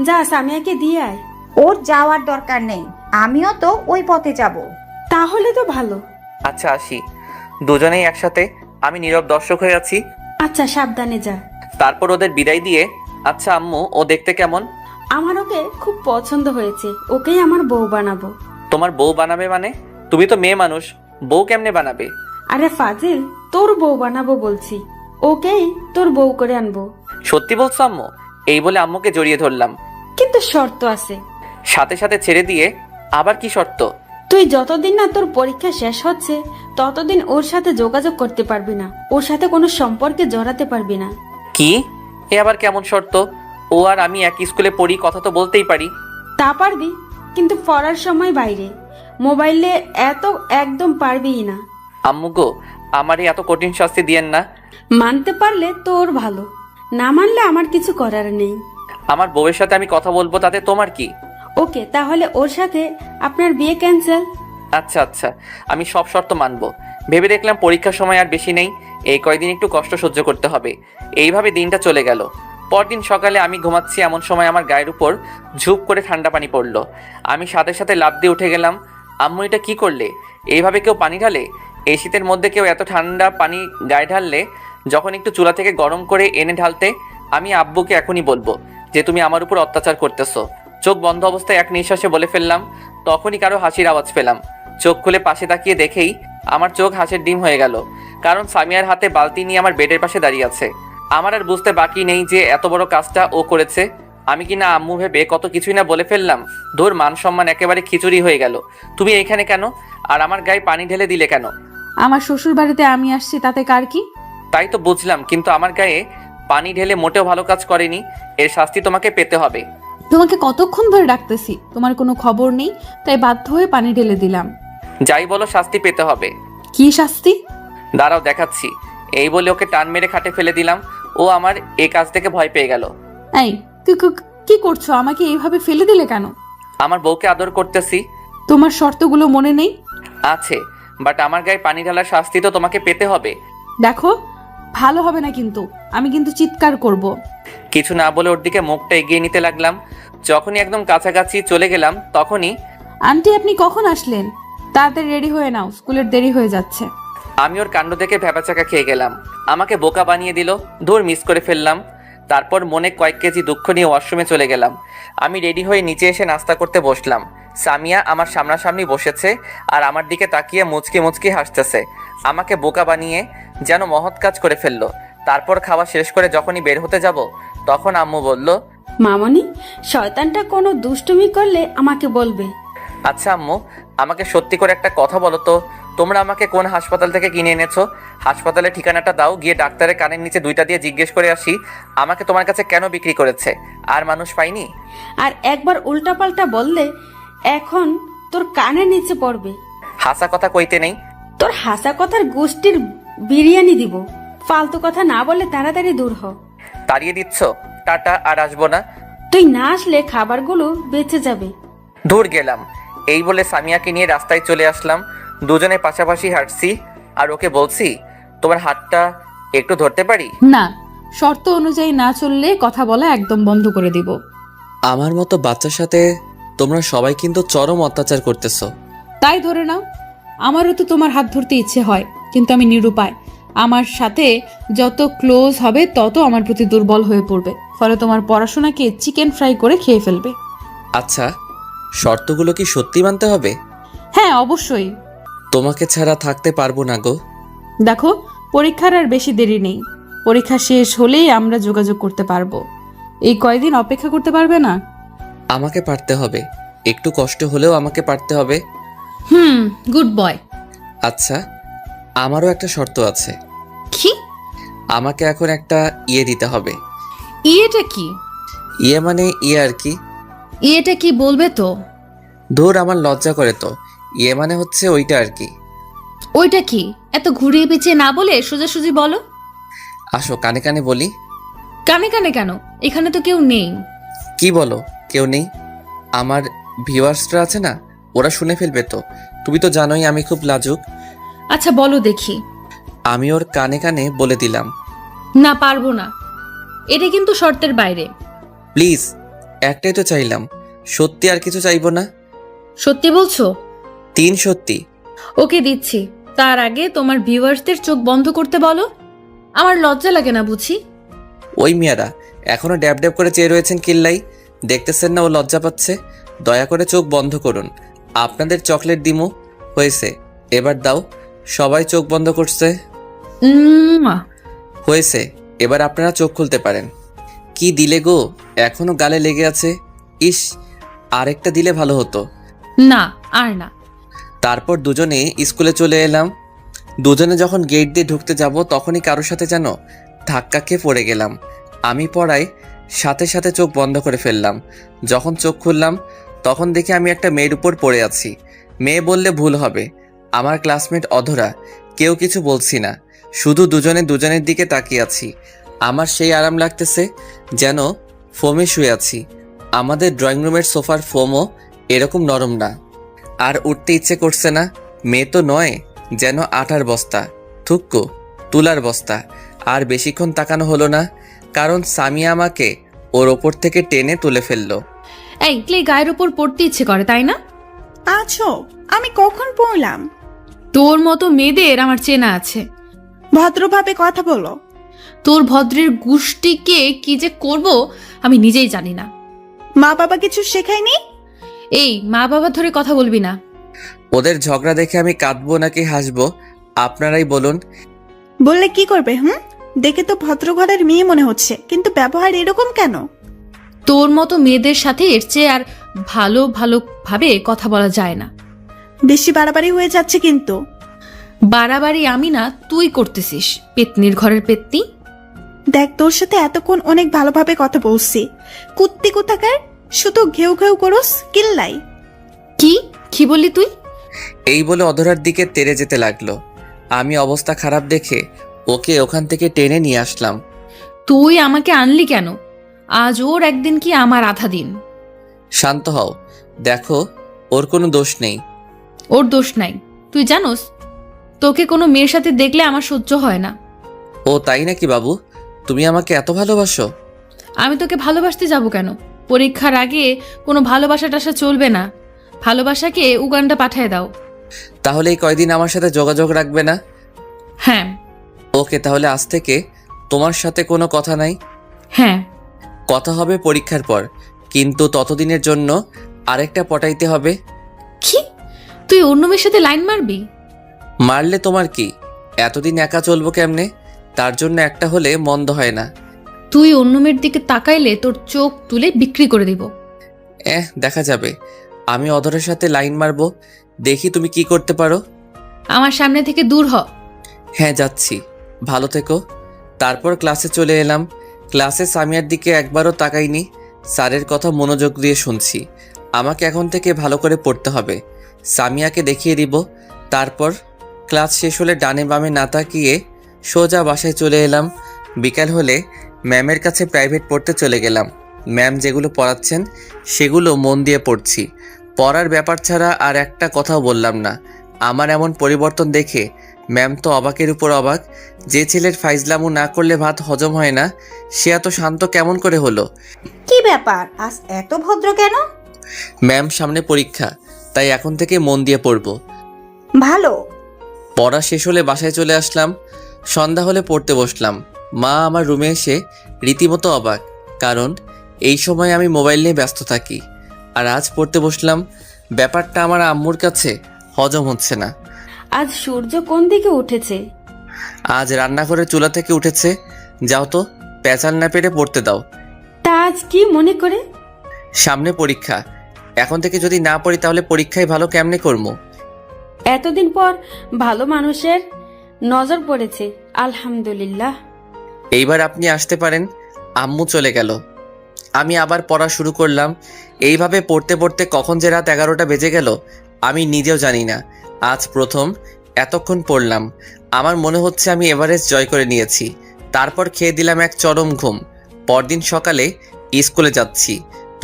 যা সামিয়াকে দিয়ে আয়। ওর যাওয়ার দরকার নেই, আমিও তো ওই পথে যাব। তাহলে তো ভালো। আচ্ছা আসি। দুজনেই একসাথে। আমি নীরব দর্শক হয়ে আছি। আচ্ছা, সাবধানে যা। তারপর ওদের বিদায় দিয়ে, আচ্ছা আম্মু, ও দেখতে কেমন? আমার ওকে খুব পছন্দ হয়েছে, ওকেই আমার বউ বানাবো। তোমার বউ বানাবে মানে? তুমি তো মেয়ে মানুষ, বউ কেমনে বানাবে? আরে ফাজিল, তোর বউ বানাবো বলছি। ওকেই তোর বউ করে আনবো। সত্যি বলছো আম্মু? এই বলে আম্মুকে জড়িয়ে ধরলাম। কিন্তু শর্ত আছে। সাথে সাথে ছেড়ে দিয়ে আবার কি শর্ত? তুই যতদিন না তোর পরীক্ষা শেষ হচ্ছে ততদিন ওর সাথে যোগাযোগ করতে পারবি না, ওর সাথে কোনো সম্পর্কে জড়াতে পারবি না। কি? এ আবার কেমন শর্ত? ও আর আমি একই স্কুলে পড়ি, কথা তো বলতেই পারি। তা পারবি, কিন্তু পড়ার সময় বাইরে। মোবাইলে এত একদম পারবিই না। আম্মু গো, আমারে এত কঠিন শাস্তি দিয়েন না। মানতে পারলে তোর ভালো, না মানলে আমার কিছু করার নেই। আমার বউয়ের সাথে আমি কথা বলবো, তাতে তোমার কি? ওকে, তাহলে ওর সাথে আপনার বিয়ে ক্যান্সেল। আচ্ছা আচ্ছা, আমি সব শর্ত মানবো। ভেবে দেখলাম পরীক্ষার সময় আর বেশি নেই, এই কয়দিন একটু কষ্ট সহ্য করতে হবে। এইভাবে দিনটা চলে গেল। পরদিন সকালে আমি ঘুমাচ্ছি, এমন সময় আমার গায়ের উপর ঝুপ করে ঠান্ডা পানি পড়লো। আমি সাথে সাথে লাফ দিয়ে উঠে গেলাম। আম্মু, এটা কি করলে? এইভাবে কেউ পানি ঢালে? এই শীতের মধ্যে কেউ এত ঠান্ডা পানি গায়ে ঢাললে? যখন একটু চুলা থেকে গরম করে এনে ঢালতে। আমি আব্বুকে এখনই বলবো যে তুমি আমার উপর অত্যাচার করতেছো। চোখ বন্ধ অবস্থায় এক নিঃশ্বাসে বলে ফেললাম। তখনই কারো হাসির আওয়াজ পেলাম। চোখ খুলে পাশে তাকিয়ে দেখেই আমার চোখ হাসির ডিম হয়ে গেল, কারণ সামিয়ার হাতে বালতি নিয়ে আমার বেডের পাশে দাঁড়িয়ে আছে। আমার আর বুঝতে বাকি নেই যে এত বড় কাজটা ও করেছে। আমি কিনা আম্মু ভেবে কত কিছুই না বলে ফেললাম। ধুর, মান সম্মান একেবারে খিচুড়ি হয়ে গেল। তুমি এইখানে কেন? আর আমার গায়ে পানি ঢেলে দিলে কেন? আমার শ্বশুর বাড়িতে আমি আসছি, তাতে কার কি? তাই তো বুঝলাম, কিন্তু আমার গায়ে পানি ঢেলে মোটেও ভালো কাজ করেনি। এর শাস্তি তোমাকে পেতে হবে। তোমাকে কতক্ষণ ধরে ডাকতেছি, তোমার কোনো খবর নেই, তাই বাধ্য হয়ে পানি ঢেলে দিলাম। যাই বলো, শাস্তি পেতে হবে। কি শাস্তি? দাঁড়াও দেখাচ্ছি। এই বলে ওকে টান মেরে খাটে ফেলে দিলাম। ও আমার এই কাজ থেকে ভয় পেয়ে গেল। এই কি করছো? আমাকে এইভাবে ফেলে দিলে কেন? আমার বউকে আদর করতেছি। তোমার শর্তগুলো মনে নেই? আছে, বাট আমার গায়ে পানি ঢালার শাস্তি তো তোমাকে পেতে হবে। দেখো, ভালো হবে না কিন্তু, আমি কিন্তু চিৎকার করব। কিছু না বলে ওর দিকে মুখটা এগিয়ে নিতে লাগলাম। যখনই একদম কাছাকাছি চলে গেলাম তখনই আন্টি, আপনি কখন আসলেন? তাড়াতাড়ি রেডি হয়ে নাও, স্কুলের দেরি হয়ে যাচ্ছে। আমি ওর কাণ্ড দেখে ভ্যাবাচাকা খেয়ে গেলাম। আমাকে বোকা বানিয়ে দিল। দূর, মিস করে ফেললাম। তারপর মনে কয়েক কেজি দুঃখ নিয়ে ওয়াশরুমে চলে গেলাম। আমি রেডি হয়ে নিচে এসে নাস্তা করতে বসলাম। সামিয়া আমার সামনাসামনি বসেছে আর আমার দিকে তাকিয়ে মুচকি মুচকি হাসতেছে। আমাকে বোকা বানিয়ে যেন মহৎ কাজ করে ফেললো। তারপর খাওয়া শেষ করে যখনই বের হতে যাব তখন আম্মু বলল, মামনি, শয়তানটা কোনো দুষ্টুমি করলে আমাকে বলবে। আচ্ছা আম্মু, আমাকে সত্যি করে একটা কথা বলো তো, তোমরা আমাকে কোন হাসপাতাল থেকে কিনে এনেছো? হাসপাতালের ঠিকানাটা দাও, গিয়ে ডাক্তারের কানের নিচে দুইটা দিয়ে জিজ্ঞেস করে আসি আমাকে তোমার কাছে কেন বিক্রি করেছে। আর মানুষ পাইনি। আর একবার উল্টাপাল্টা বললে এখন তোর কানের নিচে পড়বে। হাসা কথা কইতে নেই। তোর হাসা কথার গোষ্ঠীর বিরিয়ানি দিব। ফালতু কথা না বলে তাড়াতাড়ি দূর হ। তাড়িয়ে দিচ্ছ? টাটা, আর আসবো না। তুই না আসলে খাবারগুলো বেঁচে যাবে। দূর গেলাম। এই বলে সামিয়াকে নিয়ে রাস্তায় চলে আসলাম। দুজনে পাশাপাশি হাঁটছি আর ওকে বলছি, তোমার হাতটা একটু ধরতে পারি? না, শর্ত অনুযায়ী না চললে কথা বলা একদম বন্ধ করে দিব। আমার মতো বাচ্চার সাথে তোমরা সবাই কিন্তু চরম অত্যাচার করতেছো। তাই ধরে নাও, আমারও তো তোমার হাত ধরতে ইচ্ছে হয়, কিন্তু আমি নিরুপায়। আমার সাথে যত ক্লোজ হবে তত আমার প্রতি দুর্বল হয়ে পড়বে, ফলে তোমার পড়াশোনাকে চিকেন ফ্রাই করে খেয়ে ফেলবে। আচ্ছা, শর্তগুলো কি সত্যি মানতে হবে? হ্যাঁ, অবশ্যই। তোমাকে ছাড়া থাকতে পারবো না গো। দেখো, পরীক্ষার আর বেশি দেরি নেই। পরীক্ষা শেষ হলেই আমরা যোগাযোগ করতে পারবো। এই কয়দিন অপেক্ষা করতে পারবে না? আমাকে পারতে হবে, একটু কষ্ট হলেও আমাকে পারতে হবে। Good boy. আচ্ছা, আমারও একটা শর্ত আছে। কি? আমাকে এখন একটা ইয়ে দিতে হবে। ইয়েটা কি? ইয়ে মানে ইয়ে আর কি। ইয়েটা কি বলবে তো? ধুর, আমার লজ্জা করে তো। ইয়ে মানে হচ্ছে ওইটা আর কি। ওইটা কি? এত ঘুরিয়ে পেঁচিয়ে না বলে সোজাসুজি বলো। আসো, কানে কানে বলি। কানে কানে কেন? এখানে তো কেউ নেই। কি বলো, কেউ নেই? আমার ভিউয়ার্সরা আছে না, ওরা শুনে ফেলবে তো। তুমি তো জানোই আমি খুব লাজুক। আচ্ছা বলো দেখি। আমি ওর কানে কানে বলে দিলাম। না, পারবো না, এটা কিন্তু শর্তের বাইরে। প্লিজ, একটাই তো চাইলাম, সত্যি, আর কিছু চাইবো না। সত্যি বলছো? 3 সত্যি। ওকে, দিচ্ছি। তার আগে তোমার ভিউয়ার্সদের চোখ বন্ধ করতে বলো। আমার লজ্জা লাগে না বুঝি? ওই মিয়ারা এখনো ড্যাব ড্যাব করে চেয়ে রয়েছেন কিল্লাই, দেখতেছেন না ও লজ্জা পাচ্ছে? দয়া করে চোখ বন্ধ করুন, আপনাদের চকলেট দিমু। হয়েছে, এবার দাও। সবাই চোখ বন্ধ করছে। হয়েছে, এবার আপনারা চোখ খুলতে পারেন। কি দিলে গো, এখনো গালে লেগে আছে। ইস, আরেকটা দিলে ভালো হতো। না, আর না। তারপর দুজনে স্কুলে চলে এলাম। দুজনে যখন গেট দিয়ে ঢুকতে যাব তখনই কারোর সাথে যেন ধাক্কা খেয়ে পড়ে গেলাম। আমি পড়ায় সাথে সাথে চোখ বন্ধ করে ফেললাম। যখন চোখ খুললাম তখন দেখি আমি একটা মেয়ের উপর পড়ে আছি। মেয়ে বললে ভুল হবে, আমার ক্লাসমেট অধরা। কেউ কিছু বলছি না, শুধু দুজনে দুজনের দিকে তাকিয়ে আছি। আমার সেই আরাম লাগতেছে যেন ফোমে শুয়ে আছি। আমাদের ড্রয়িং রুমের সোফার ফোমও এরকম নরম না। আর উঠতে ইচ্ছে করছে না। মেয়ে তো নয়, যেন আটার বস্তা, থুক্কো তুলার বস্তা। আর বেশিক্ষণ তাকানো হলো না, কারণ সামিয়া আমাকে ওর ওপর থেকে টেনে তুলে ফেললো। এই ক্লে, গায়ের উপর পড়তে ইচ্ছে করে তাই না? আছো, আমি কখন পড়লাম? তোর মতো মেয়েদের আমার চেনা আছে। ভদ্রভাবে কথা বলো। তোর ভদ্রের গোষ্ঠীকে কি যে করব আমি নিজেই জানি না। মা বাবা কিছু শেখায়নি? এই, মা বাবা ধরে কথা বলবি না। ওদের ঝগড়া দেখে আমি কাঁদবো নাকি হাসবো আপনারাই বলুন। বললে কি করবে? দেখে তো ভদ্র ঘরের মেয়ে মনে হচ্ছে, কিন্তু ব্যবহার এরকম কেন? তোর মতো মেয়েদের সাথে এর চেয়ে আর ভালো ভালো ভাবে কথা বলা যায় না। বেশি বাড়াবাড়ি হয়ে যাচ্ছে কিন্তু। বাড়াবাড়ি আমি না, তুই করতেছিস, পেতনির ঘরের পেতনি। দেখ, তোর সাথে এতক্ষণ অনেক ভালোভাবে কথা বলছি, কুত্তি কোথাকার শুধু ঘেউ ঘেউ করস কিল্লাই। কি কি বললি তুই? এই বলে অধরার দিকে তেড়ে যেতে লাগলো। আমি অবস্থা খারাপ দেখে ওকে ওখান থেকে টেনে নিয়ে আসলাম। তুই আমাকে আনলি কেন? আজ ওর একদিন কি আমার আধা দিন। শান্ত হও, দেখো ওর কোনো দোষ নেই। ওর দোষ নাই। তুই জানোস, তোকে কোনো মেয়ের সাথে দেখলে আমার সহ্য হয় না। ও তাই নাকি বাবু? তুমি আমাকে এত ভালোবাসো? আমি তোকে ভালোবাসতে যাব কেন? পরীক্ষার আগে কোনো ভালোবাসা টাসা চলবে না। ভালোবাসাকে উগান্ডা পাঠায় দাও। তাহলে এই কয়দিন আমার সাথে যোগাযোগ রাখবে না? হ্যাঁ। ওকে, তাহলে আজ থেকে তোমার সাথে কোনো কথা নাই। হ্যাঁ। কথা হবে পরীক্ষার পর, কিন্তু ততদিনের জন্য আরেকটা পটাইতে হবে। কি? তুই অন্য মেয়ের সাথে লাইন মারবি? মারলে তোমার কি? এতদিন একা চলবো কেমনে? তার জন্য একটা হলে মন্দ হয় না। তুই অন্য মেয়ের দিকে তাকাইলে তোর চোখ তুলে বিক্রি করে দিব। দেখা যাবে। আমি অধরের সাথে লাইন মারবো, দেখি তুমি কি করতে পারো। আমার সামনে থেকে দূর হ। হ্যাঁ, যাচ্ছি, ভালো থেকো। তারপর ক্লাসে চলে এলাম। ক্লাসে সামিয়ার দিকে একবারও তাকাইনি। স্যারের কথা মনোযোগ দিয়ে শুনছি। আমাকে এখন থেকে ভালো করে পড়তে হবে, সামিয়াকে দেখিয়ে দিব। তারপর ক্লাস শেষ হলে ডানে বামে না তাকিয়ে সোজা বাসায় চলে এলাম। বিকাল হলে ম্যামের কাছে প্রাইভেট পড়তে চলে গেলাম। ম্যাম যেগুলো পড়াচ্ছেন সেগুলো মন দিয়ে পড়ছি। পড়ার ব্যাপার ছাড়া আর একটা কথাও বললাম না। আমার এমন পরিবর্তন দেখে ম্যাম তো অবাকের উপর অবাক। যে ছেলের ফাইজলামু না করলে ভাত হজম হয় না, সে এত শান্ত কেমন করে হলো? কি ব্যাপার, আজ এত ভদ্র কেন? ম্যাম, সামনে পরীক্ষা, তাই এখন থেকে মন দিয়ে পড়ব। ভালো। পড়া শেষ হলে বাসায় চলে আসলাম। সন্ধ্যা হলে পড়তে বসলাম। মা আমার রুমে এসে রীতিমতো অবাক, কারণ এই সময় আমি মোবাইল নিয়ে ব্যস্ত থাকি। আর আজ পড়তে বসলাম। ব্যাপারটা আমার আম্মুর কাছে হজম হচ্ছে না। আজ সূর্য কোন দিকে উঠেছে? আজ রান্নাঘরের চুলা থেকে উঠেছে। যাও তো, পেঁচাল না পেরে পড়তে দাও। তা আজ কি মনে করে? সামনে পরীক্ষা, এখন থেকে যদি না পড়ি তাহলে পরীক্ষায় ভালো কেমনে করবো? এতদিন পর ভালো মানুষের নজর পড়েছে, আলহামদুলিল্লাহ। এইবার আপনি আসতে পারেন। আম্মু চলে গেল। আমি আবার পড়া শুরু করলাম। এইভাবে পড়তে পড়তে কখন যে রাত 11টা বেজে গেল আমি নিজেও জানি না। আজ প্রথম এতক্ষণ পড়লাম। আমার মনে হচ্ছে আমি এভারেস্ট জয় করে নিয়েছি। তারপর খেয়ে দিলাম এক চরম ঘুম। পরদিন সকালে স্কুলে যাচ্ছি,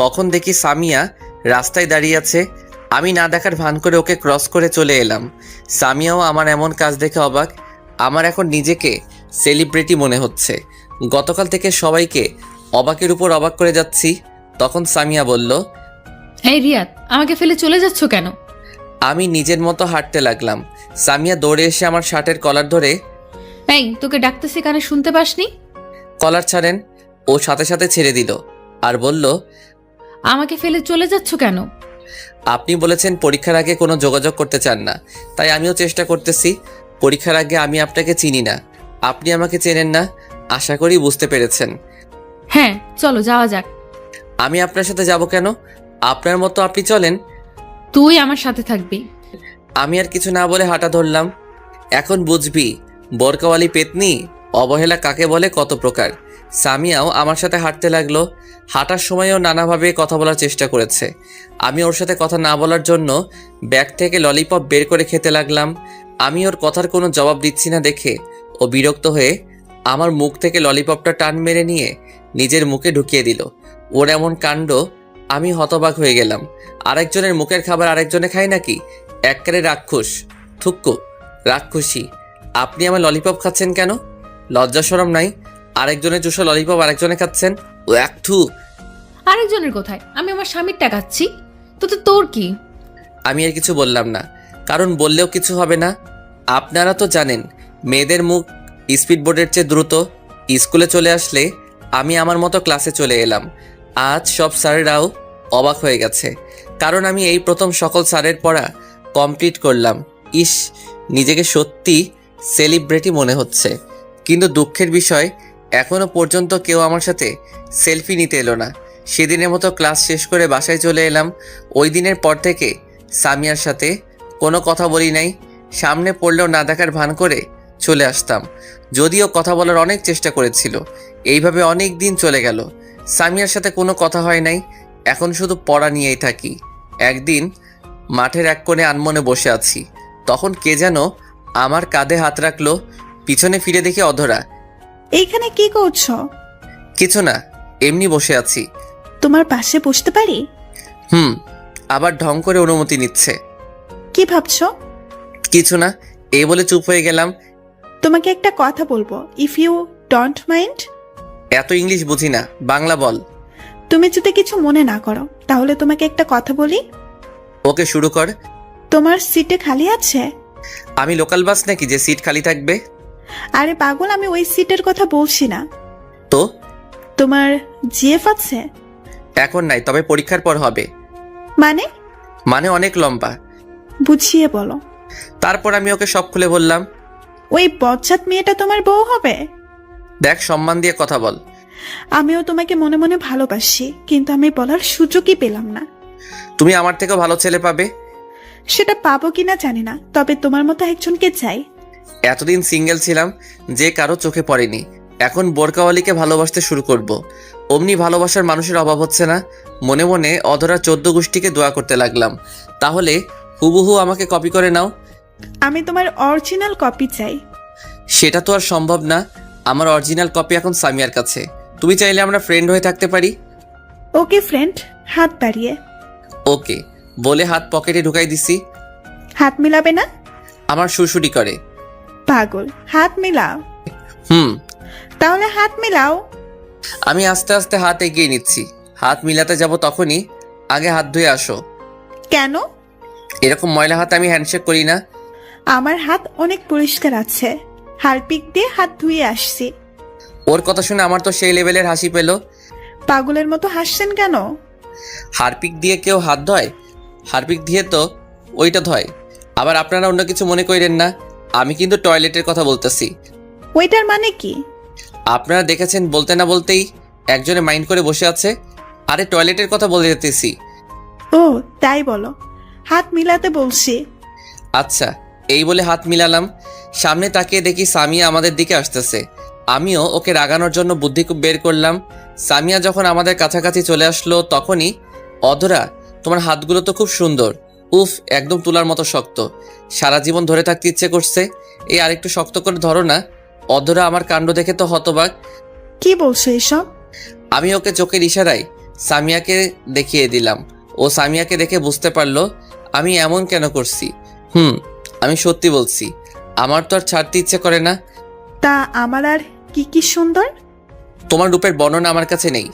তখন দেখি সামিয়া রাস্তায় দাঁড়িয়ে আছে। আমি না দেখার ভান করে ওকে ক্রস করে চলে এলাম। সামিয়াও আমার এমন কাজ দেখে অবাক। আমার এখন নিজেকে সেলিব্রিটি মনে হচ্ছে। গতকাল থেকে সবাইকে অবাকের উপর অবাক করে যাচ্ছি। তখন সামিয়া বলল, এই রিয়াদ, আমাকে ফেলে চলে যাচ্ছ কেন? আমি নিজের মতো হাঁটতে লাগলাম। সামিয়া দৌড়ে এসে আমার শার্টের কলার ধরে, এই, তোকে ডাকতেছি কানে শুনতে পাসনি? কলার ছাড়েন। ও সাথে সাথে ছেড়ে দিল আর বলল, আমাকে ফেলে চলে যাচ্ছ কেন? আপনি বলেছেন পরীক্ষার আগে কোনো যোগাযোগ করতে চান না, তাই আমিও চেষ্টা করতেছি। পরীক্ষার আগে আমি আপনাকে চিনি না, আপনি আমাকে চেনেন না, আশা করি বুঝতে পেরেছেন। হ্যাঁ চলো যাওয়া যাক। আমি আপনার সাথে যাব কেন? আপনার মতো আপনি চলেন। তুই আমার সাথে থাকবি। আমি আর কিছু না বলে হাঁটা ধরলাম। এখন বুঝবি বোরকাওয়ালি পেতনি অবহেলা কাকে বলে, কত প্রকার। সামিয়াও আমার সাথে হাঁটতে লাগলো। হাঁটার সময়ও নানাভাবে কথা বলার চেষ্টা করেছে। আমি ওর সাথে কথা না বলার জন্য ব্যাগ থেকে ললিপপ বের করে খেতে লাগলাম। আমি ওর কথার কোনো জবাব দিচ্ছি না দেখে ও বিরক্ত হয়ে আমার মুখ থেকে ললিপপটা টান মেরে নিয়ে নিজের মুখে ঢুকিয়ে দিল। ওর এমন কাণ্ড আমি হতবাক হয়ে গেলাম। আরেকজনের মুখের খাবার আরেকজনে খায় নাকি? এককারে রাক্ষস, থুক্কু, রাক্ষসী। আপনি আমার ললিপপ খাচ্ছেন কেন? লজ্জা শরম নাই? আরেকজনের চুষো ললিপপ আরেকজনে খাচ্ছেন। ও এক থু। আরেকজনের কোথায়? আমি আমার স্বামীর টাকাচ্ছি, তো তোর কি? আমি আর কিছু বললাম না, কারণ বললেও কিছু হবে না। আপনারা তো জানেন মেয়েদের মুখ স্পিড বোর্ডের চেয়ে দ্রুত। স্কুলে চলে আসলে আমি আমার মতো ক্লাসে চলে এলাম। আজ সব স্যারেরাও অবাক হয়ে গেছে, কারণ আমি এই প্রথম সকল স্যারের পড়া কমপ্লিট করলাম। ইস, নিজেকে সত্যি সেলিব্রিটি মনে হচ্ছে। কিন্তু দুঃখের বিষয়, এখনো পর্যন্ত কেউ আমার সাথে সেলফি নিতে এলো না। সেদিনের মতো ক্লাস শেষ করে বাসায় চলে এলাম। ওই দিনের পর থেকে সামিয়ার সাথে কোনো কথা বলি নাই। সামনে পড়লেও না দেখার ভান করে চলে আসতাম, যদিও কথা বলার অনেক চেষ্টা করেছিল। এইভাবে অনেক দিন চলে গেল, সামিয়ার সাথে কোনো কথা হয় নাই। এখন শুধু পড়া নিয়েই থাকি। একদিন মাঠের এক কোণে আনমনে বসে আছি, তখন কে যেন আমার কাঁধে হাত রাখলো। পিছনে ফিরে দেখি অধরা। এইখানে কি করছো? কিছু না, এমনি বসে আছি। তোমার পাশে বসতে পারি? আবার ঢং করে অনুমতি নিচ্ছে। কি ভাবছো? কিছু না, এই বলে চুপ হয়ে গেলাম। তোমাকে একটা কথা বলবো, ইফ ইউ ডোন্ট মাইন্ড। এত ইংলিশ বুঝি না, বাংলা বল। তুমি যদি কিছু মনে না করো তাহলে তোমাকে একটা কথা বলি। ওকে, শুরু কর। তোমার সিটে খালি আছে? আমি লোকাল বাস নাকি যে সিট খালি থাকবে? আরে পাগল, আমি ওই সিটের কথা বলছি না। তো তোমার জিএফ আছে? এখন নাই, তবে পরীক্ষার পর হবে। মানে? মানে অনেক লম্বা। বুঝিয়ে বলো। তারপর আমি ওকে সব খুলে বললাম। ওই বজ্জাত মেয়েটা তোমার বউ হবে? দেখ, সম্মান দিয়ে কথা বল। আমিও তোমাকে মনে মনে ভালোবাসি, কিন্তু আমি বলার সুযোগই পেলাম না। তুমি আমার থেকেও ভালো ছেলে পাবে। সেটা পাবো কিনা জানি না, তবে তোমার মতো একজনকে চাই। এতদিন সিঙ্গেল ছিলাম, যে কারো চোখে পড়েনি। এখন বোরকাওয়ালিকে ভালোবাসতে শুরু করব। অমনি ভালোবাসার মানুষের অভাব হচ্ছে না। মনে মনে অধরা 14 গোষ্ঠীকে দোয়া করতে লাগলাম, তাহলে হুবহু আমাকে কপি করে নাও। আমি তোমার অরিজিনাল কপি চাই। সেটা তো আর সম্ভব না। আমার অরিজিনাল কপি এখন সামিয়ার কাছে। তুমি চাইলে আমরা ফ্রেন্ড হয়ে থাকতে পারি। ওকে ফ্রেন্ড, হাত বাড়িয়ে। ওকে বলে হাত পকেটে ঢুকাই দিছি। হাত মিলাবে না? আমার সুরসুরি করে। পাগল, হাত মিলাও। তাহলে হাত মিলাও। আমি আস্তে আস্তে হাত এগিয়ে নিচ্ছি। হাত মিলাতে যাব তখনই আগে হাত ধুয়ে আসো। কেন? এরকম ময়লা হাতে আমি হ্যান্ডশেক করি না। আমার হাত অনেক পরিষ্কার আছে, হারপিক দিয়ে হাত ধুয়ে আসছি। ওর কথা শুনে আমার তো সেই লেভেলের হাসি পেল। পাগলের মতো হাসছেন কেন? হারপিক দিয়ে কেউ হাত ধয়? হারপিক দিয়ে তো ওইটা ধয়। আবার আপনারা অন্য কিছু মনে করেন না, আমি কিন্তু টয়লেটের কথা বলতেছি। ওইটার মানে কি? আপনারা দেখেছেন বলতে না বলতেই একজনে মাইন্ড করে বসে আছে। আরে টয়লেটের কথা বলে যেতেছি। ও তাই বলো, হাত মিলাতে বলছি। আচ্ছা, এই বলে হাত মিলালাম। সামনে তাকিয়ে দেখি সামিয়া আমাদের দিকে আসতেছে। আমিও ওকে রাগানোর জন্য বুদ্ধি বের করলাম। সামিয়া যখন আমাদের কাছাকাছি চলে আসলো তখনই, অধরা তোমার হাতগুলো তো খুব সুন্দর। উফ, একদম তুলার মতো শক্ত। সারা জীবন ধরে থাকতে ইচ্ছে করছে। এই আরেকটু শক্ত করে ধরো না। অধরা আমার কাণ্ড দেখে তো হতবাক। কি বলছো এসব? আমি ওকে চোখের ইশারায় সামিয়াকে দেখিয়ে দিলাম। ও সামিয়াকে দেখে বুঝতে পারলো আমি এমন কেন করছি। আমি সত্যি বলছি, আমার তো আর ছাড়তে ইচ্ছে করে না। তা আমার আর কি কি সুন্দর? তোমার রূপের বর্ণনা আমার কাছে নেই।